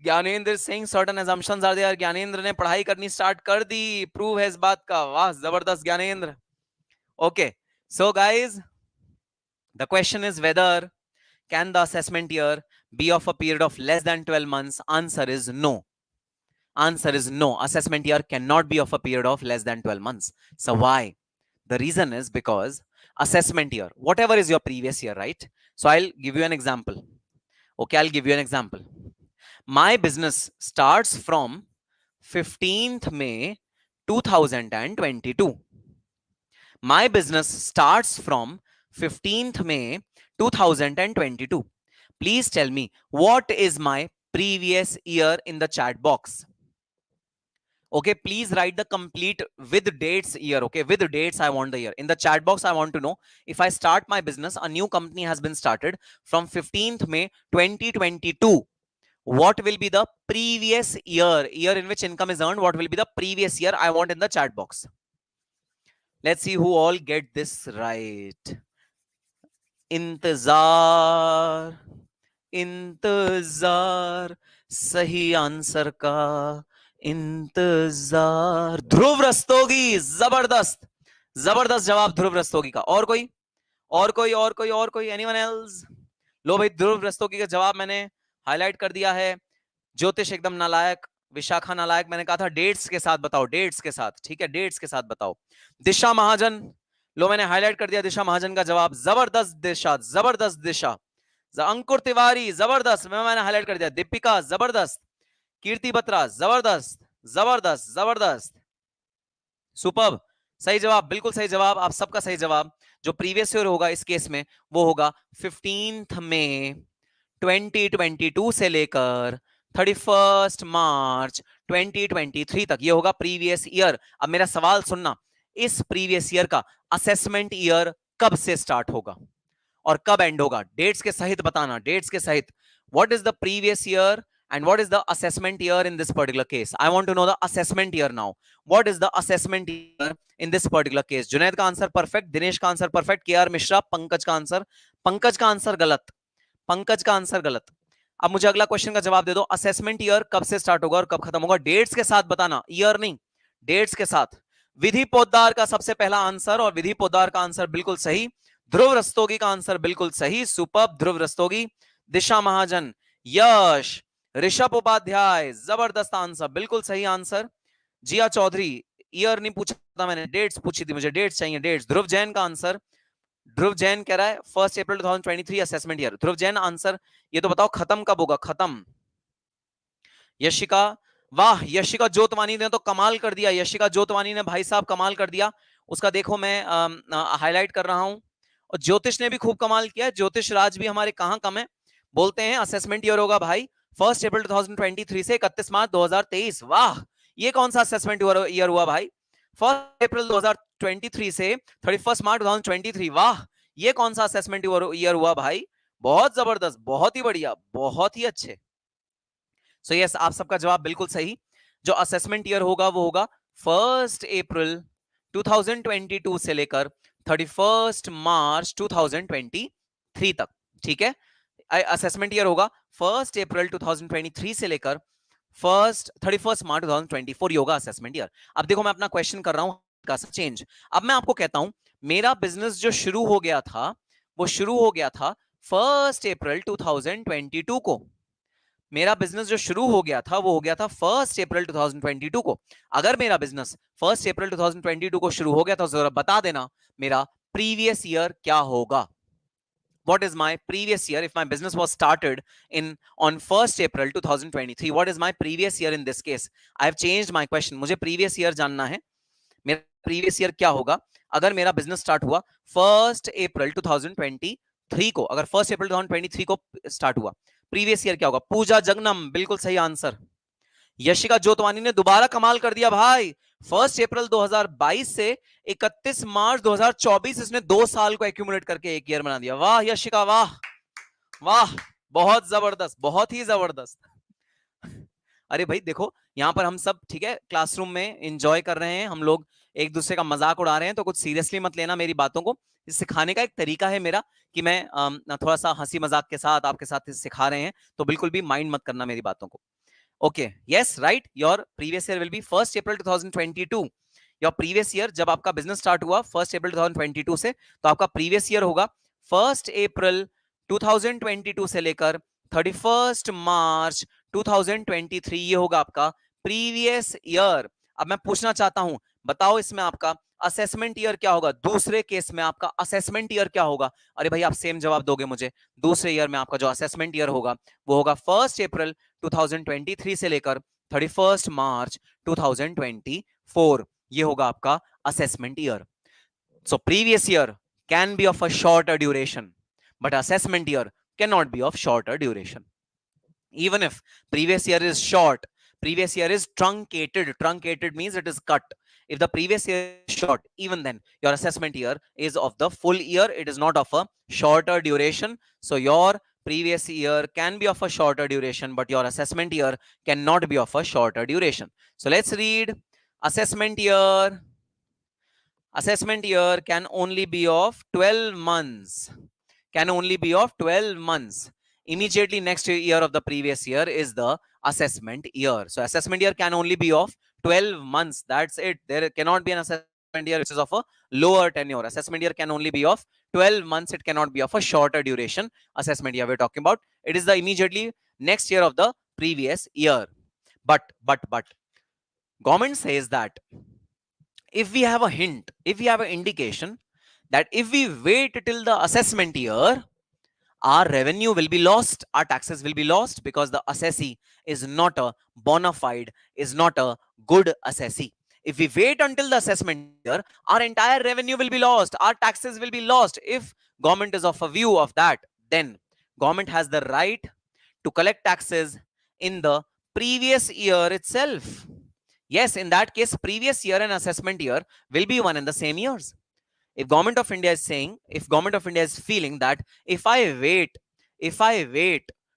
Gyanendra Singh, certain assumptions are there. Gyanendra ने पढ़ाई करनी स्टार्ट कर दी, प्रूव है इस बात का. वाह जबरदस्त Gyanendra. Okay, so guys the question is whether can the assessment year be of a period of less than 12 months? Answer is no. Answer is no. Assessment year cannot be of a period of less than 12 months. So why? The reason is because assessment year, whatever is your previous year, right? So I'll give you an example. Okay, I'll give you an example. My business starts from 15th May 2022. My business starts from 15th May 2022. Please tell me what is my previous year in the chat box. Okay, please write the complete with dates year. Okay, with dates I want the year. In the chat box I want to know, if I start my business, a new company has been started from 15th May 2022, what will be the previous year in which income is earned? What will be the previous year? I want in the chat box. Let's see who all get this right. इंतजार इंतजार, सही answer का इंतजार. ध्रुव रस्तोगी, जबरदस्त जबरदस्त जवाब ध्रुव रस्तोगी का. और कोई और कोई और कोई और कोई एनीवन एल्स? लो भाई, ध्रुव रस्तोगी का जवाब मैंने हाईलाइट कर दिया है. ज्योतिष एकदम नालायक, विशाखा नालायक. मैंने कहा था डेट्स के साथ बताओ, डेट्स के साथ, ठीक है, डेट्स के साथ बताओ. दिशा महाजन, लो मैंने हाईलाइट कर दिया दिशा महाजन का जवाब. जबरदस्त दिशा, जबरदस्त दिशा. अंकुर तिवारी, जबरदस्त, मैंने हाईलाइट कर दिया. दीपिका, जबरदस्त. कीर्ति बत्रा, जबरदस्त जबरदस्त जबरदस्त, सुपर्ब. सही जवाब, बिल्कुल सही जवाब, आप सबका सही जवाब. जो प्रीवियस ईयर होगा इस केस में वो होगा 15th मई 2022 से लेकर 31st मार्च 2023 तक. ये होगा प्रीवियस ईयर. अब मेरा सवाल सुनना, इस प्रीवियस ईयर का असेसमेंट ईयर कब से स्टार्ट होगा और कब एंड होगा? डेट्स के सहित बताना, डेट्स के सहित. What is the previous year and what is the assessment year in this particular case? I want to know the assessment year now. What is the assessment year in this particular case? Junaid का answer perfect, Dinesh का answer perfect, के are Mishra, Pankaj का answer गलत, पंकज का answer गलत. अब मुझे अगला क्वेश्चन का जवाब दे दो. असेसमेंट ईयर कब से स्टार्ट होगा और कब खत्म होगा? डेट्स के साथ बताना, ईयर नहीं, डेट्स के साथ. विधि पोद्दार का सबसे पहला आंसर, और विधि पोद्दार का आंसर बिल्कुल सही. ध्रुव रस्तोगी का आंसर बिल्कुल सही, सुपर्ब ध्रुव रस्तोगी. दिशा महाजन, यश, ऋषभ उपाध्याय, जबरदस्त आंसर, बिल्कुल सही आंसर. जिया चौधरी, ईयर नहीं पूछा था मैंने, डेट्स पूछी थी, मुझे डेट्स चाहिए, डेट्स. ध्रुव जैन का आंसर, ध्रुव जैन कह रहा है 1 अप्रैल 2023 असेसमेंट ईयर. ध्रुव जैन आंसर, ये तो बताओ खत्म कब होगा, खत्म. यशिका, वाह, यशिका जोतवानी ने तो कमाल कर दिया. यशिका जोतवानी ने भाई साहब कमाल कर दिया. उसका देखो मैं हाईलाइट कर रहा हूं. और ज्योतिष ने भी खूब कमाल किया. ज्योतिष राज भी हमारे कहां कम है, बोलते हैं असेसमेंट ईयर होगा भाई 1 अप्रैल 2023 से 31 मार्च 2023। वाह, ये कौन सा असेसमेंट ईयर हुआ भाई? 1 अप्रैल 2023 से 31 मार्च 2023। वाह, ये कौन सा असेसमेंट ईयर हुआ भाई? बहुत जबरदस्त, बहुत ही बढ़िया, बहुत ही अच्छे। सो यस, आप सबका जवाब बिल्कुल सही। जो असेसमेंट ईयर होगा वो होगा 1 अप्रैल 2022 से लेकर 31 मार्च 2023 तक। ठीक है, असेसमेंट ईयर होगा 1 अप्रैल 2023 से लेकर 31 मार्च 2024 योगा असेसमेंट ईयर। अब देखो, मैं अपना क्वेश्चन कर रहा हूं का चेंज। अब मैं आपको कहता हूं, मेरा बिजनेस जो शुरू हो गया था वो शुरू हो गया था 1 अप्रैल 2022 को। मेरा बिजनेस जो शुरू हो गया था वो हो गया था 1 अप्रैल 2022 को। अगर मेरा बिजनेस 1 अप्रैल 2022 को शुरू हो गया तो जरा बता देना मेरा प्रीवियस ईयर क्या होगा। What is my previous year if my business was started in on 1st April 2023? What is my previous year in this case? I have changed my question. मुझे previous year जानना है, मेरा previous year क्या होगा अगर मेरा business start हुआ 1st April 2023 को। अगर 1st April 2023 को start हुआ, previous year क्या होगा? पूजा जगनम, बिल्कुल सही आंसर। यशिका जोतवानी ने दोबारा कमाल कर दिया भाई। 1 अप्रैल 2022 से 31 मार्च 2024 इसने 2 साल को एक्यूमुलेट करके एक ईयर बना दिया। वाह यशिका, वाह वाह, बहुत जबरदस्त, बहुत ही जबरदस्त। अरे भाई देखो, यहाँ पर हम सब ठीक है क्लासरूम में एंजॉय कर रहे हैं, हम लोग एक दूसरे का मजाक उड़ा रहे हैं, तो कुछ सीरियसली मत लेना मेरी बातों को। सिखाने का एक तरीका है मेरा कि मैं थोड़ा सा हंसी मजाक के साथ आपके साथ सिखा रहे हैं, तो बिल्कुल भी माइंड मत करना मेरी बातों को। Okay, yes, right. Your previous year will be 1st April 2022. Your previous year, जब आपका business start हुआ 1st April 2022 से, तो आपका previous year होगा 1st April 2022 से लेकर 31st March 2023। ये होगा आपका previous year। अब मैं पूछना चाहता हूं, बताओ इसमें आपका असेसमेंट ईयर क्या होगा? दूसरे केस में आपका असेसमेंट ईयर क्या होगा? अरे भाई आप सेम जवाब दोगे मुझे। दूसरे ईयर में आपका जो असेसमेंट ईयर होगा वो होगा 1 अप्रैल 2023 से लेकर 31 मार्च 2024। ये होगा आपका assessment year. So previous year can be of a shorter duration, but assessment year can not be of shorter duration. Even if previous year is short, previous year is truncated. Truncated means it is cut. If the previous year is short, even then your assessment year is of the full year. It is not of a shorter duration. So your previous year can be of a shorter duration, but your assessment year cannot be of a shorter duration. So let's read assessment year. Assessment year can only be of 12 months. Can only be of 12 months. Immediately next year of the previous year is the assessment year. So assessment year can only be of 12 months. That's it. There cannot be an assessment year which is of a lower tenure. Assessment year can only be of 12 months. It cannot be of a shorter duration. Assessment year we're talking about. It is the immediately next year of the previous year. But government says that if we have a hint, if we have an indication that if we wait till the assessment year, our revenue will be lost, our taxes will be lost, because the assessee is not a bona fide, is not a good assessee. If we wait until the assessment year, our entire revenue will be lost, our taxes will be lost. If government is of a view of that, then government has the right to collect taxes in the previous year itself. Yes, in that case, previous year and assessment year will be one and the same years. If government of India is saying, if government of India is feeling that if I wait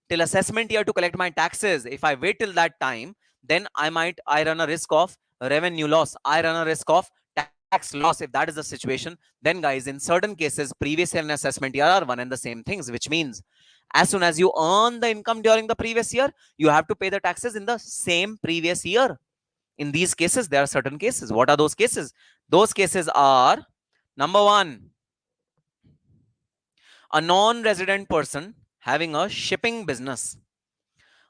till assessment year to collect my taxes, if I wait till that time, then I run a risk of revenue loss, I run a risk of tax loss. If that is the situation, then guys, in certain cases, previous year and assessment year are one and the same things, which means as soon as you earn the income during the previous year, you have to pay the taxes in the same previous year. In these cases, there are certain cases. What are those cases? Those cases are, number one, a non-resident person having a shipping business.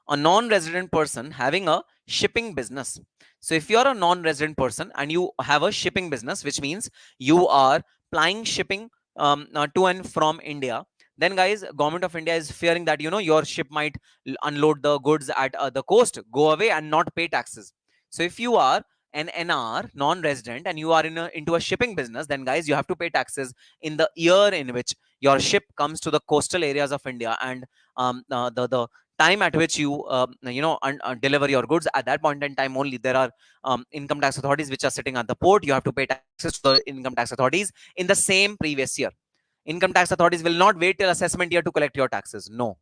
A non-resident person having a shipping business. So if you're a non-resident person and you have a shipping business, which means you are plying shipping to and from India, then guys, government of India is fearing that, you know, your ship might unload the goods at the coast, go away and not pay taxes. So if you are an NR, non-resident, and you are into a shipping business, then guys, you have to pay taxes in the year in which your ship comes to the coastal areas of India, and the time at which you deliver your goods, at that point in time only there are income tax authorities which are sitting at the port. You have to pay taxes to the income tax authorities in the same previous year. Income tax authorities will not wait till assessment year to collect your taxes. No.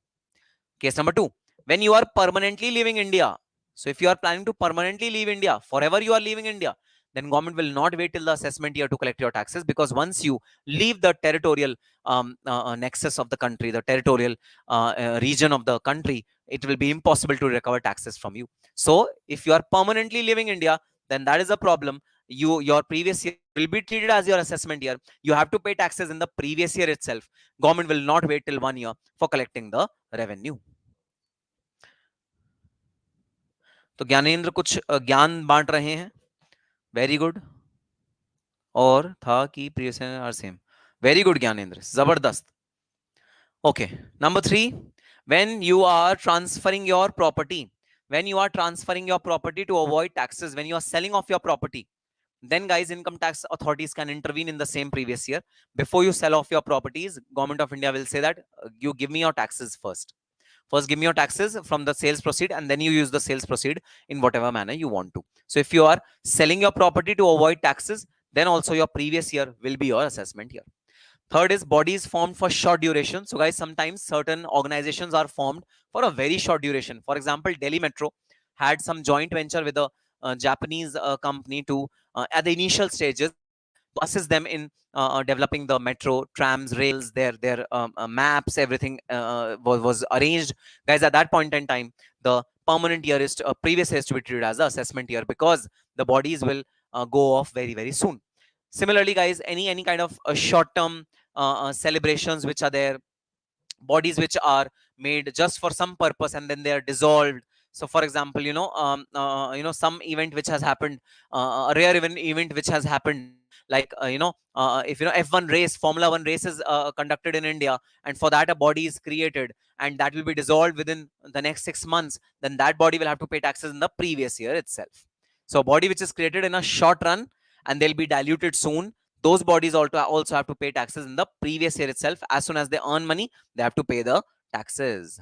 Case number 2, when you are permanently leaving India. So if you are planning to permanently leave India, forever you are leaving India, then government will not wait till the assessment year to collect your taxes, because once you leave the territorial nexus of the country, the territorial region of the country, it will be impossible to recover taxes from you. So if you are permanently leaving India, then that is a problem. Your previous year will be treated as your assessment year. You have to pay taxes in the previous year itself. Government will not wait till 1 year for collecting the revenue. तो ज्ञानेंद्र कुछ ज्ञान बांट रहे हैं. Very good. और था कि previous are same. Very good Gyanendra, जबरदस्त. Okay, number 3, when you are transferring your property, to avoid taxes, when you are selling off your property, then guys, income tax authorities can intervene in the same previous year. Before you sell off your properties, government of India will say that you give me your taxes first. First give me your taxes from the sales proceed, and then you use the sales proceed in whatever manner you want to. So if you are selling your property to avoid taxes, then also your previous year will be your assessment year. Third is bodies formed for short duration. So guys, sometimes certain organizations are formed for a very short duration. For example, Delhi Metro had some joint venture with a Japanese company to at the initial stages to assist them in developing the metro, trams, rails, their maps, everything was arranged. Guys, at that point in time, the permanent year is previous year is to be treated as the assessment year, because the bodies will go off very, very soon. Similarly, guys, any kind of short-term celebrations which are there, bodies which are made just for some purpose and then they are dissolved. So for example, some event which has happened, a rare event which has happened, like if F1 race, Formula 1 race is conducted in India, and for that a body is created, and that will be dissolved within the next 6 months, then that body will have to pay taxes in the previous year itself. So a body which is created in a short run and they'll be diluted soon, those bodies also have to pay taxes in the previous year itself. As soon as they earn money, they have to pay the taxes.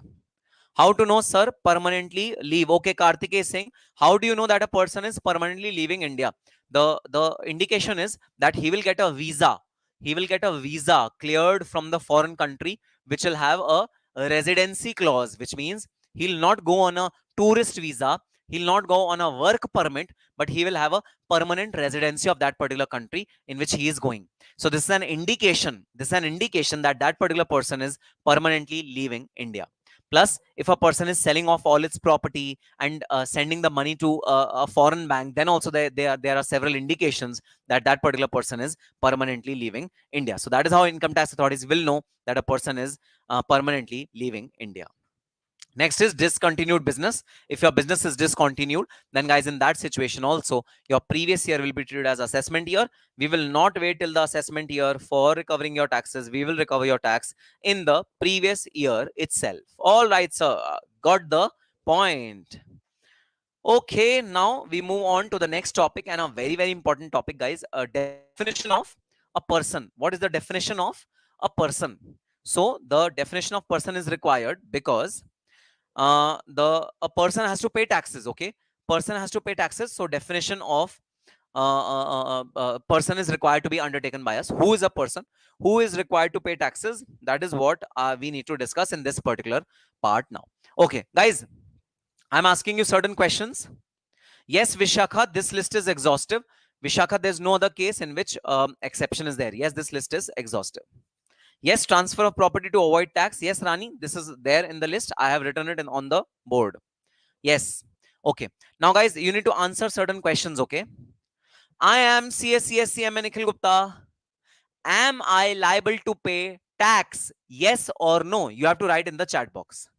How to know, sir, permanently leave? Okay, Karthik is saying, how do you know that a person is permanently leaving India? The indication is that he will get a visa. He will get a visa cleared from the foreign country, which will have a residency clause, which means he'll not go on a tourist visa, he'll not go on a work permit, but he will have a permanent residency of that particular country in which he is going. So this is an indication. That that particular person is permanently leaving India. Plus, if a person is selling off all its property and sending the money to a foreign bank, then also there are several indications that that particular person is permanently leaving India. So that is how income tax authorities will know that a person is permanently leaving India. Next is discontinued business. If your business is discontinued, then guys, in that situation also, your previous year will be treated as assessment year. We will not wait till the assessment year for recovering your taxes. We will recover your tax in the previous year itself. All right, sir. Got the point. Okay, now we move on to the next topic, and a very, very important topic, guys. A definition of a person. What is the definition of a person? So the definition of person is required because a person has to pay taxes. Okay, person has to pay taxes. So definition of person is required to be undertaken by us. Who is a person who is required to pay taxes? That is what we need to discuss in this particular part now. Okay, guys, I'm asking you certain questions. Yes, Vishakha, this list is exhaustive. Vishakha, there's no other case in which exception is there. Yes, this list is exhaustive. Yes, transfer of property to avoid tax. Yes, Rani, this is there in the list. I have written it on the board. Yes. Okay. Now, guys, you need to answer certain questions. Okay. I am CSCSCM Nikhil Gupta. Am I liable to pay tax? Yes or no? You have to write in the chat box.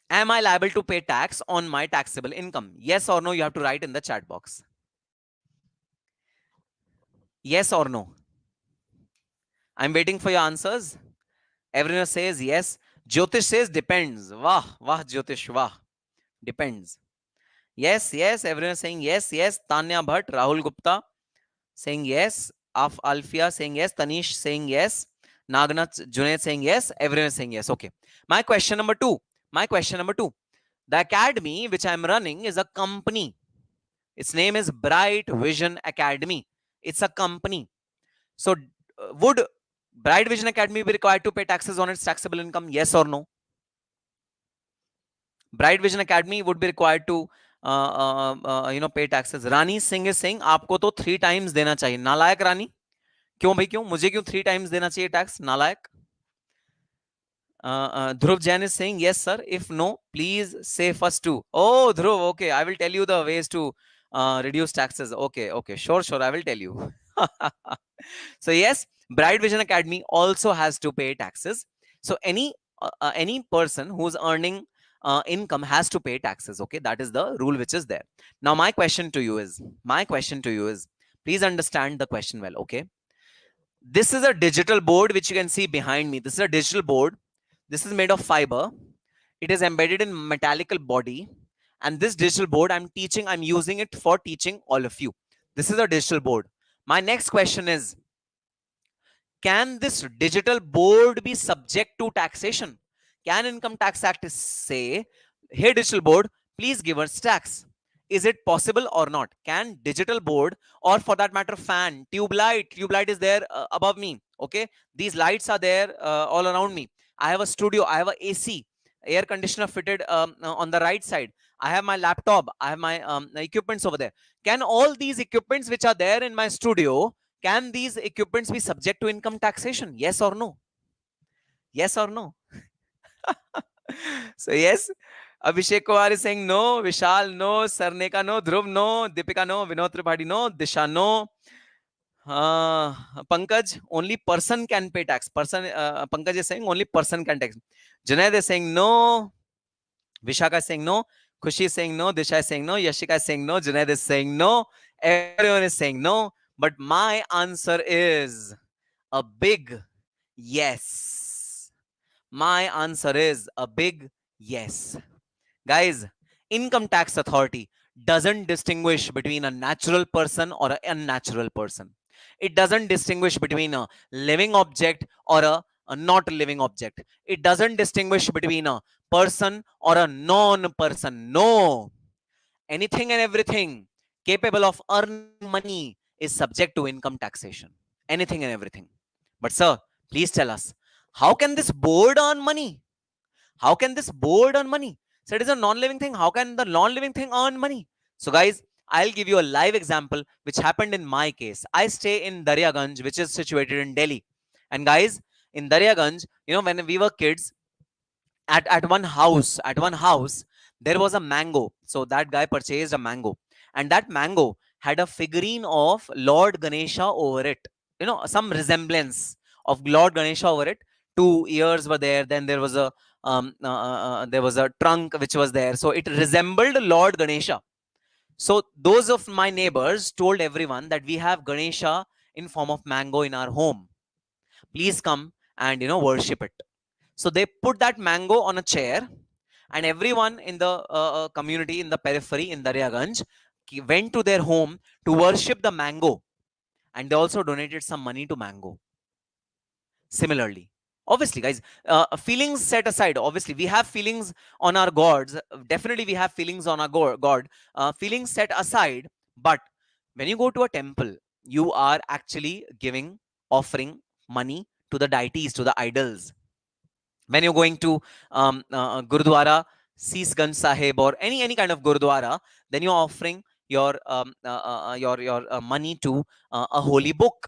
Am I liable to pay tax on my taxable income? Yes or no? You have to write in the chat box. Yes or no? I'm waiting for your answers. Everyone says yes. Jyotish says depends. Wah, wah, Jyotish, wah. Depends. Yes, yes. Everyone saying yes, yes. Tanya Bhatt, Rahul Gupta saying yes. Alfia saying yes. Tanish saying yes. Nagnath, Junaid saying yes. Everyone is saying yes. Okay. My question number two. The academy which I'm running is a company. Its name is Bright Vision Academy. It's a company. So, would Bright Vision Academy be required to pay taxes on its taxable income? Yes or no? Bright Vision Academy would be required to pay taxes. Rani Singh is saying आपको तो 3 times देना चाहिए. नालायक रानी, क्यों भाई क्यों? मुझे क्यों 3 times देना चाहिए टैक्स? नालायक. Dhruv Jain is saying yes sir. If no, please say first too. Oh Dhruv, okay, I will tell you the ways to reduce taxes. Okay, sure, I will tell you. So yes, Bright Vision Academy also has to pay taxes. So any person who's earning income has to pay taxes. Okay, that is the rule which is there. Now my question to you is, please understand the question well. Okay, this is a digital board which you can see behind me. This is a digital board. This is made of fiber. It is embedded in metallical body. And this digital board I'm using it for teaching all of you. This is a digital board. My next question is, can this digital board be subject to taxation? Can Income Tax Act say, hey digital board, please give us tax? Is it possible or not? Can digital board, or for that matter fan, tube light is there above me. Okay, these lights are there all around me. I have a studio, I have a AC, air conditioner fitted on the right side. I have my laptop, I have my equipments over there. Can all these equipments which are there in my studio, can these equipments be subject to income taxation? Yes or no? Yes or no? So yes, Abhishek Kumar is saying no, Vishal no, Sarneka no, Dhruv no, Deepika no, Vinod Tripathi no, Disha no. Pankaj, only person can pay tax. Pankaj is saying only person can tax. Junaid is saying no. Vishaka is saying no. Khushi is saying no. Disha is saying no. Yashika is saying no. Junaid is saying no. Everyone is saying no. But my answer is a big yes. My answer is a big yes. Guys, Income Tax Authority doesn't distinguish between a natural person or an unnatural person. It doesn't distinguish between a living object or a not living object. It doesn't distinguish between a person or a non-person. No. Anything and everything capable of earning money is subject to income taxation. Anything and everything. But sir, please tell us, how can this board earn money? How can this board earn money? So it is a non-living thing. How can the non-living thing earn money? So guys, I'll give you a live example which happened in my case. I stay in Daryaganj, which is situated in Delhi. And guys, in Daryaganj, when we were kids, at one house, there was a mango. So that guy purchased a mango. And that mango had a figurine of Lord Ganesha over it. Some resemblance of Lord Ganesha over it. 2 ears were there. Then there was a trunk which was there. So it resembled Lord Ganesha. So those of my neighbors told everyone that we have Ganesha in form of mango in our home. Please come and worship it. So they put that mango on a chair, and everyone in the community in the periphery in Daryaganj went to their home to worship the mango, and they also donated some money to mango. Similarly, obviously guys, feelings set aside, obviously we have feelings on our gods, definitely we have feelings on our god, feelings set aside, but when you go to a temple, you are actually offering money to the deities, to the idols. When you're going to Gurudwara, Sisganj Sahib, or any kind of Gurudwara, then you're offering your money to a holy book.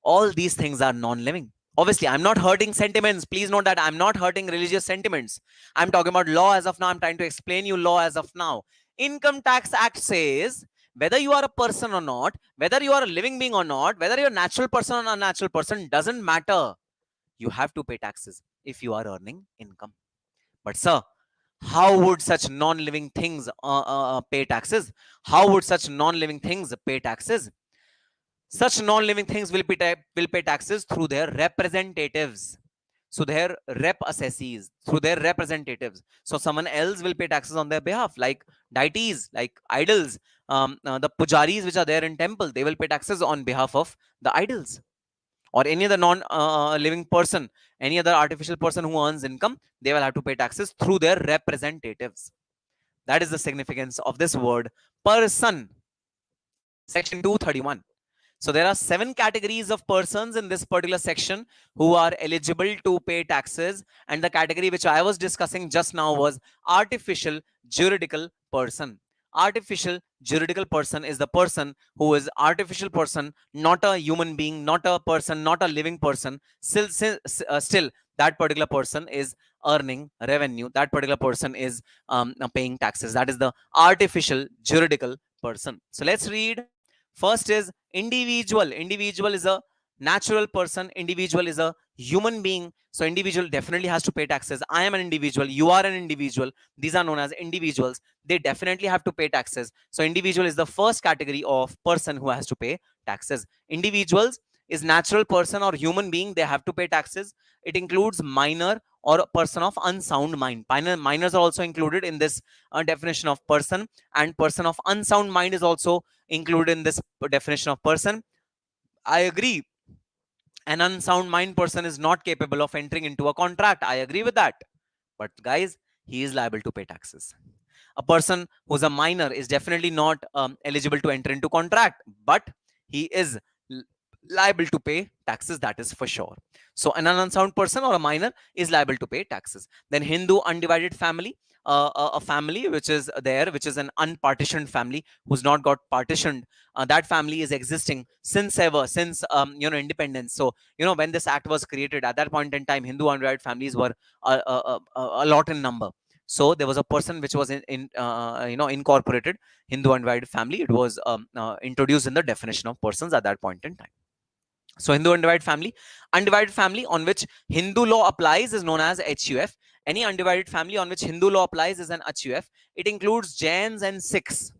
All these things are non-living. Obviously, I'm not hurting sentiments. Please note that I'm not hurting religious sentiments. I'm talking about law as of now. I'm trying to explain you law as of now. Income Tax Act says whether you are a person or not, whether you are a living being or not, whether you're a natural person or unnatural person, doesn't matter. You have to pay taxes if you are earning income. But sir, how would such non-living things pay taxes? How would such non-living things pay taxes? Such non-living things will pay taxes through their representatives. So their rep assessees, through their representatives. So someone else will pay taxes on their behalf, like deities, like idols, the pujaris which are there in temple, they will pay taxes on behalf of the idols. or any other non living person, any other artificial person who earns income, they will have to pay taxes through their representatives. That is the significance of this word person. Section 231. So there are 7 categories of persons in this particular section who are eligible to pay taxes. And the category which I was discussing just now was artificial juridical person. Artificial juridical person is the person who is artificial person, not a human being, not a person, not a living person. Still that particular person is earning revenue. That particular person is paying taxes. That is the artificial juridical person. So let's read. First is individual. Individual is a natural person. Individual is a human being. So individual definitely has to pay taxes. I am an individual. You are an individual. These are known as individuals. They definitely have to pay taxes. So individual is the first category of person who has to pay taxes. Individuals is natural person or human being. They have to pay taxes. It includes minor or a person of unsound mind. Minors are also included in this definition of person, and person of unsound mind is also included in this definition of person. I agree. An unsound mind person is not capable of entering into a contract. I agree with that. But guys, he is liable to pay taxes. A person who's a minor is definitely not eligible to enter into contract, but he is liable to pay taxes, that is for sure. So an unsound person or a minor is liable to pay taxes. Then Hindu undivided family, a family which is there, which is an unpartitioned family who's not got partitioned. That family is existing since ever, since independence. So when this act was created, at that point in time, Hindu undivided families were a lot in number. So there was a person which was incorporated, Hindu undivided family. It was introduced in the definition of persons at that point in time. So Hindu undivided family on which Hindu law applies is known as HUF. Any undivided family on which Hindu law applies is an HUF. It includes Jains and Sikhs.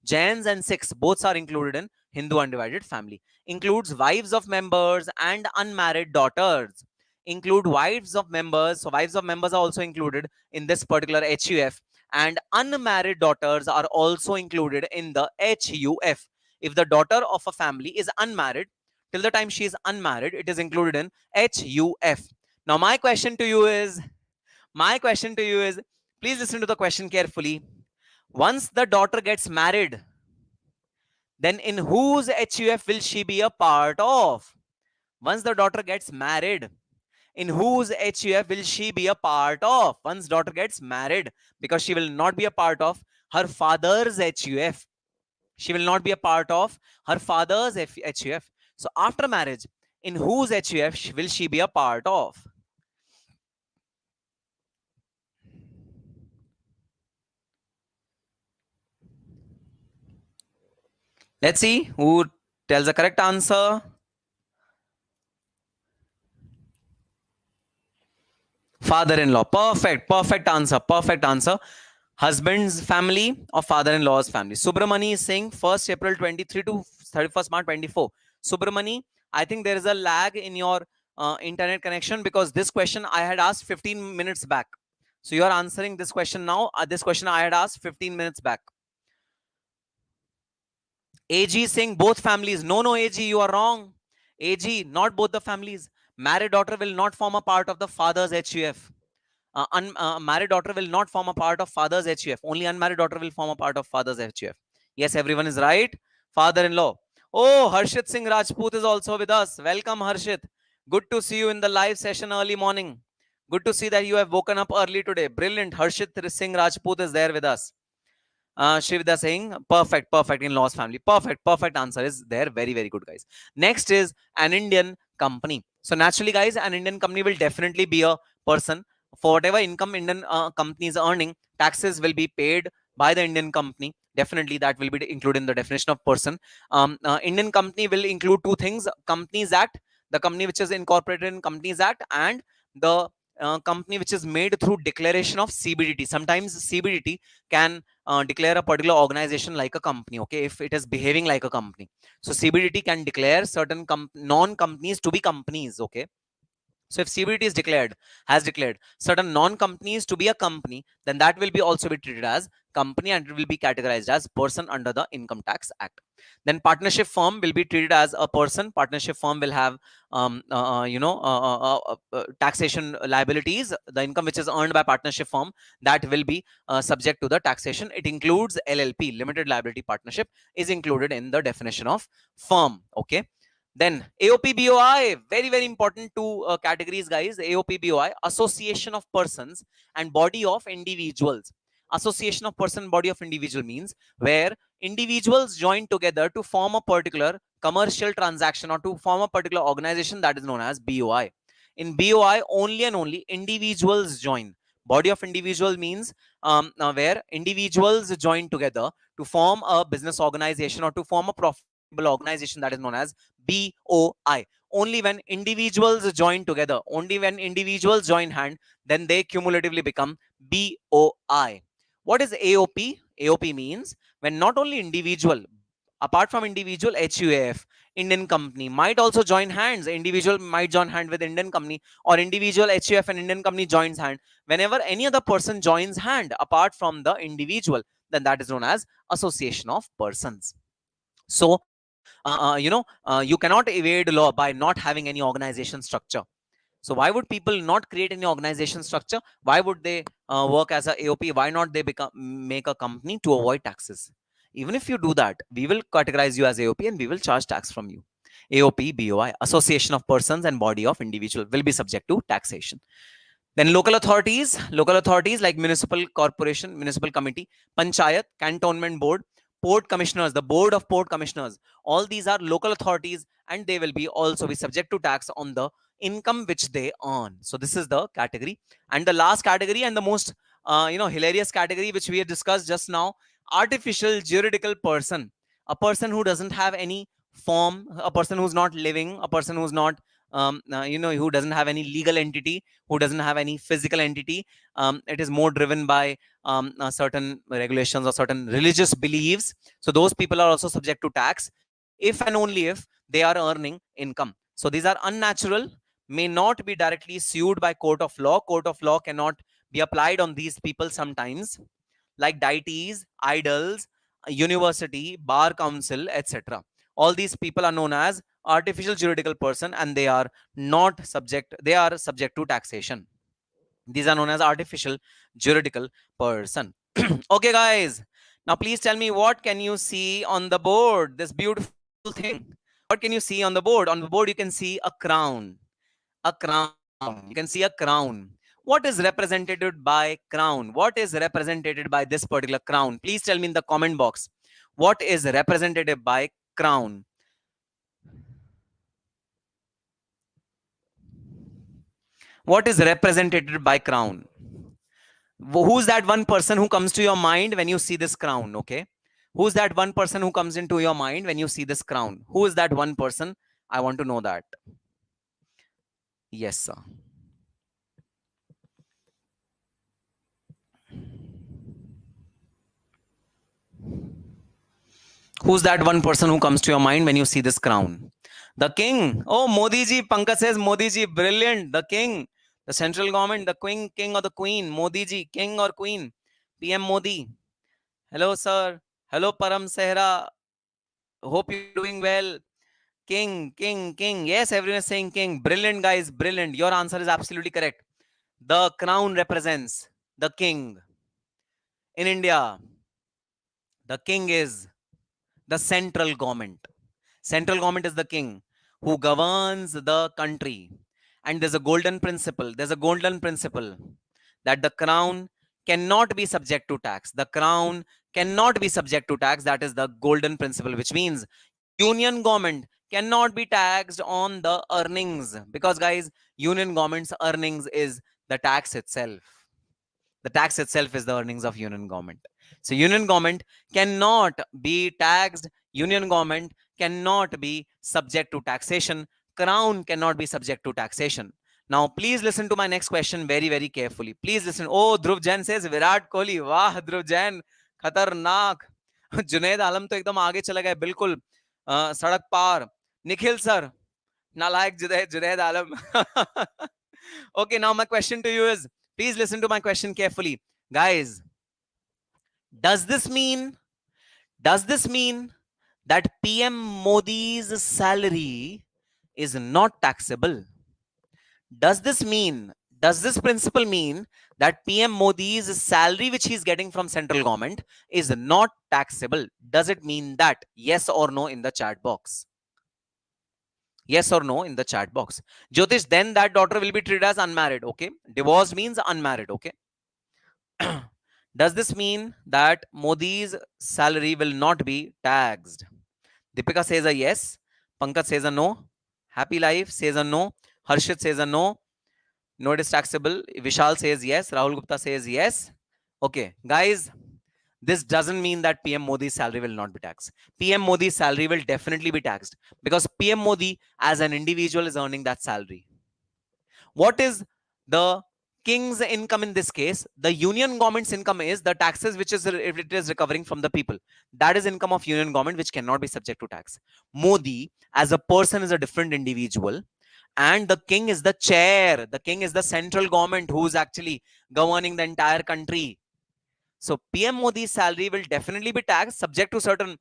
Jains and Sikhs, both are included in Hindu undivided family. Includes wives of members and unmarried daughters. Include wives of members. So wives of members are also included in this particular HUF. And unmarried daughters are also included in the HUF. If the daughter of a family is unmarried, till the time she is unmarried, it is included in HUF. Now my question to you is, please listen to the question carefully. Once the daughter gets married, then in whose HUF will she be a part of? Once the daughter gets married, in whose HUF will she be a part of? Once daughter gets married, because she will not be a part of her father's HUF. She will not be a part of her father's HUF. So after marriage, in whose HUF will she be a part of? Let's see who tells the correct answer. Father-in-law. Perfect answer. Husband's family or father-in-law's family. Subramani is saying 1st April 23 to 31st March 24. Subramani, I think there is a lag in your internet connection, because this question I had asked 15 minutes back. So you are answering this question now. This question I had asked 15 minutes back. AG is saying both families. No, AG, you are wrong. AG, not both the families. Married daughter will not form a part of the father's HUF. Married daughter will not form a part of father's HUF. Only unmarried daughter will form a part of father's HUF. Yes, everyone is right. Father-in-law. Oh, Harshit Singh Rajput is also with us. Welcome, Harshit. Good to see you in the live session early morning. Good to see that you have woken up early today. Brilliant. Harshit Singh Rajput is there with us. Shivida saying perfect in-laws family. Perfect answer is there. Very good, guys. Next is an Indian company. So naturally, guys, an Indian company will definitely be a person. For whatever income Indian company is earning, taxes will be paid by the Indian company. Definitely that will be included in the definition of person. Indian company will include two things: Companies Act, the company which is incorporated in Companies Act, and the company which is made through declaration of CBDT. Sometimes CBDT can declare a particular organization like a company, okay, if it is behaving like a company. So CBDT can declare certain non-companies to be companies, okay. So if CBDT is has declared certain non-companies to be a company, then that will be also be treated as company and it will be categorized as person under the Income Tax Act. Then partnership firm will be treated as a person. Partnership firm will have taxation liabilities. The income which is earned by partnership firm, that will be subject to the taxation. It includes LLP, limited liability partnership, is included in the definition of firm. Okay. Then AOP BOI, very, very important two categories, guys. AOP BOI, association of persons and body of individuals. Association of person, body of individual means where individuals join together to form a particular commercial transaction or to form a particular organization, that is known as BOI. In BOI, only and only individuals join. Body of individual means where individuals join together to form a business organization or to form a profitable organization, that is known as BOI. Only when individuals join together, only when individuals join hand, then they cumulatively become BOI. What is AOP? AOP means when not only individual, apart from individual, HUAF, Indian company might also join hands. Individual might join hand with Indian company, or individual HUF and Indian company joins hand. Whenever any other person joins hand apart from the individual, then that is known as association of persons. So you cannot evade law by not having any organization structure. So why would people not create any organization structure? Why would they work as a AOP? Why not they make a company to avoid taxes? Even if you do that, we will categorize you as AOP and we will charge tax from you. AOP BOI, association of persons and body of individual, will be subject to taxation. Then local authorities like municipal corporation, municipal committee, panchayat, cantonment board, port commissioners, the board of port commissioners, all these are local authorities and they will be also be subject to tax on the income which they earn. So this is the category. And the last category and the most hilarious category which we have discussed just now, artificial juridical person, a person who doesn't have any form, a person who's not living, a person who's not who doesn't have any legal entity, who doesn't have any physical entity. It is more driven by certain regulations or certain religious beliefs. So those people are also subject to tax if and only if they are earning income. So these are unnatural, may not be directly sued by court of law. Court of law cannot be applied on these people sometimes, like deities, idols, university, bar council, etc. All these people are known as artificial juridical person and they are subject to taxation. These are known as artificial juridical person. Okay, guys. Now, please tell me, what can you see on the board? This beautiful thing. What can you see on the board? On the board, you can see a crown. A crown. You can see a crown. What is represented by crown? What is represented by this particular crown? Please tell me in the comment box. What is represented by crown? What is represented by crown? Who's that one person who comes to your mind when you see this crown? Okay. Who's that one person who comes into your mind when you see this crown? Who is that one person? I want to know that. Yes, sir. Who's that one person who comes to your mind when you see this crown? The king. Oh, Modi ji. Pankaj says Modi ji. Brilliant. The king. The central government. The king or the queen. Modi ji. King or queen. PM Modi. Hello, sir. Hello, Param Sehra. Hope you're doing well. King. Yes, everyone is saying king. Brilliant, guys. Brilliant. Your answer is absolutely correct. The crown represents the king. In India, the king is the central government. Central government is the king who governs the country. And there's a golden principle. There's a golden principle that the crown cannot be subject to tax. The crown cannot be subject to tax. That is the golden principle, which means union government cannot be taxed on the earnings, because guys, union government's earnings is the tax itself. The tax itself is the earnings of union government. So union government cannot be taxed. Union government cannot be subject to taxation. Crown cannot be subject to taxation. Now, please listen to my next question very, very carefully. Please listen. Oh, Dhruv Jain says Virat Kohli. Wah, Dhruv Jain. खतरनाक. जुनैद आलम तो एकदम आगे चला गया, बिल्कुल सड़क पार. Nikhil sir, नालायक जुनैद आलम. Okay, now my question to you is, please listen to my question carefully. Guys, does this mean that PM Modi's salary is not taxable? Does this mean, does this principle mean that PM Modi's salary which he's getting from central government is not taxable? Does it mean that? Yes or no in the chat box. Yes or no in the chat box. Jyotish, then that daughter will be treated as unmarried. Okay. Divorced means unmarried. Okay. Does this mean that Modi's salary will not be taxed? Deepika says a yes. Pankaj says a no. Happy Life says a no. Harshit says a no. No, it is taxable. Vishal says yes. Rahul Gupta says yes. Okay, guys, this doesn't mean that PM Modi's salary will not be taxed. PM Modi's salary will definitely be taxed because PM Modi as an individual is earning that salary. What is the king's income in this case? The union government's income is the taxes which is it is recovering from the people. That is income of union government which cannot be subject to tax. Modi as a person is a different individual, and the king is the chair. The king is the central government who is actually governing the entire country. So PM Modi's salary will definitely be taxed, subject to certain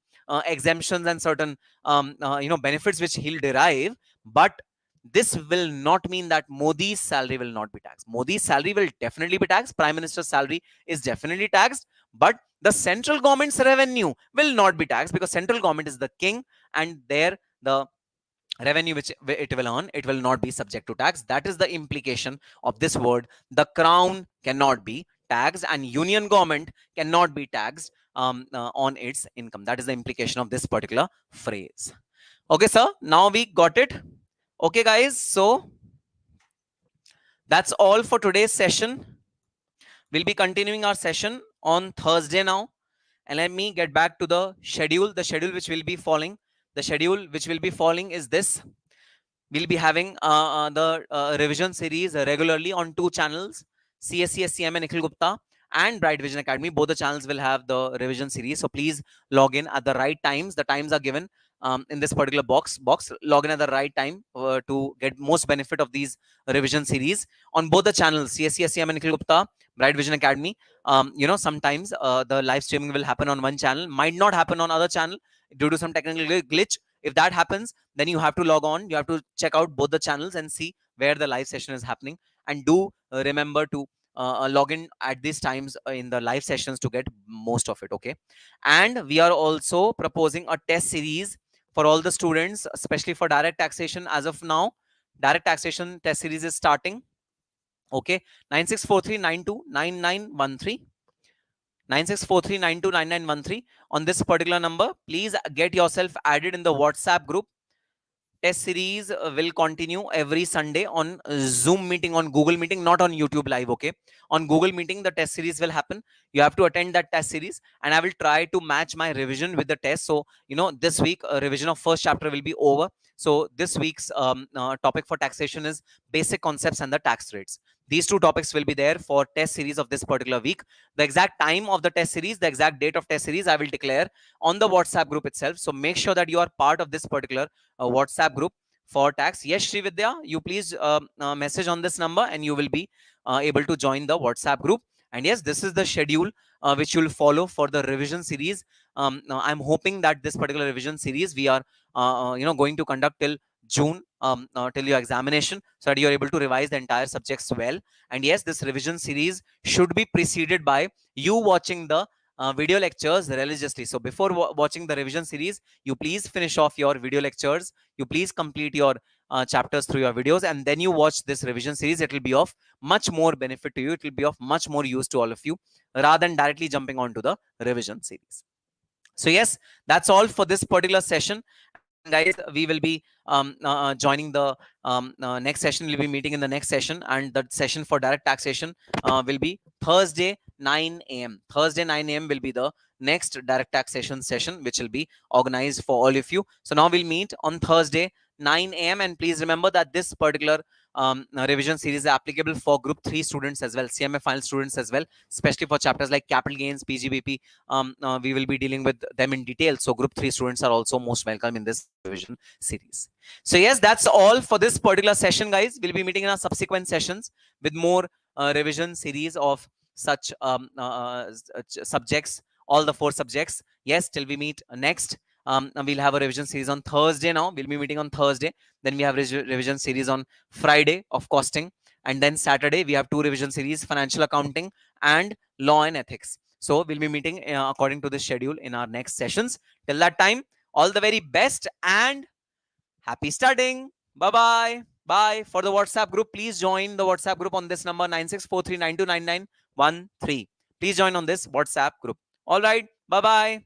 exemptions and certain benefits which he'll derive. But this will not mean that Modi's salary will not be taxed. Modi's salary will definitely be taxed. Prime Minister's salary is definitely taxed, but the central government's revenue will not be taxed because central government is the king, and there the revenue which it will earn, it will not be subject to tax. That is the implication of this word. The crown cannot be taxed and union government cannot be taxed on its income. That is the implication of this particular phrase. Okay, sir, now we got it. Okay, guys, so that's all for today's session. We'll be continuing our session on Thursday now. And let me get back to the schedule which will be following. The schedule which will be following is this. We'll be having the revision series regularly on 2 channels, CSC SCM and Nikhil Gupta and Bright Vision Academy. Both the channels will have the revision series. So please log in at the right times. The times are given in this particular box. Log in at the right time to get most benefit of these revision series on both the channels, CSC SCM and Nikhil Gupta, Bright Vision Academy. Sometimes the live streaming will happen on one channel, might not happen on other channel due to some technical glitch. If that happens, then you have to log on. You have to check out both the channels and see where the live session is happening. And do remember to log in at these times in the live sessions to get most of it. Okay. And we are also proposing a test series for all the students, especially for direct taxation. As of now, direct taxation test series is starting. Okay. 9643929913. 9643929913. On this particular number, please get yourself added in the WhatsApp group. Test series will continue every Sunday on Zoom meeting, on Google meeting, not on YouTube live. Okay, on Google meeting the test series will happen. You have to attend that test series, and I will try to match my revision with the test. So this week revision of first chapter will be over. So this week's topic for taxation is basic concepts and the tax rates. These 2 topics will be there for test series of this particular week. The exact time of the test series, the exact date of test series, I will declare on the WhatsApp group itself. So make sure that you are part of this particular WhatsApp group for tax. Yes, Srividya, you please message on this number and you will be able to join the WhatsApp group. And yes, this is the schedule which you will follow for the revision series. I'm hoping that this particular revision series we are going to conduct till June, till your examination, so that you are able to revise the entire subjects well. And yes, this revision series should be preceded by you watching the video lectures religiously. So before watching the revision series, you please finish off your video lectures. You please complete your chapters through your videos, and then you watch this revision series. It will be of much more benefit to you. It will be of much more use to all of you, rather than directly jumping onto the revision series. So yes, that's all for this particular session. Guys, we will be joining the next session. We'll be meeting in the next session, and the session for direct taxation will be Thursday 9 a.m. Thursday 9 a.m. will be the next direct taxation session, which will be organized for all of you. So now we'll meet on Thursday 9 a.m. and please remember that this particular revision series is applicable for group 3 students as well, CMA final students as well, especially for chapters like capital gains, PGBP. We will be dealing with them in detail, so group 3 students are also most welcome in this revision series. So yes, that's all for this particular session, guys. We'll be meeting in our subsequent sessions with more revision series of such subjects, all the 4 subjects. Yes, till we meet next. We'll have a revision series on Thursday now. We'll be meeting on Thursday. Then we have revision series on Friday of costing. And then Saturday, we have 2 revision series, financial accounting and law and ethics. So we'll be meeting according to the schedule in our next sessions. Till that time, all the very best and happy studying. Bye-bye. Bye. For the WhatsApp group, please join the WhatsApp group on this number 9643929913. Please join on this WhatsApp group. All right. Bye-bye.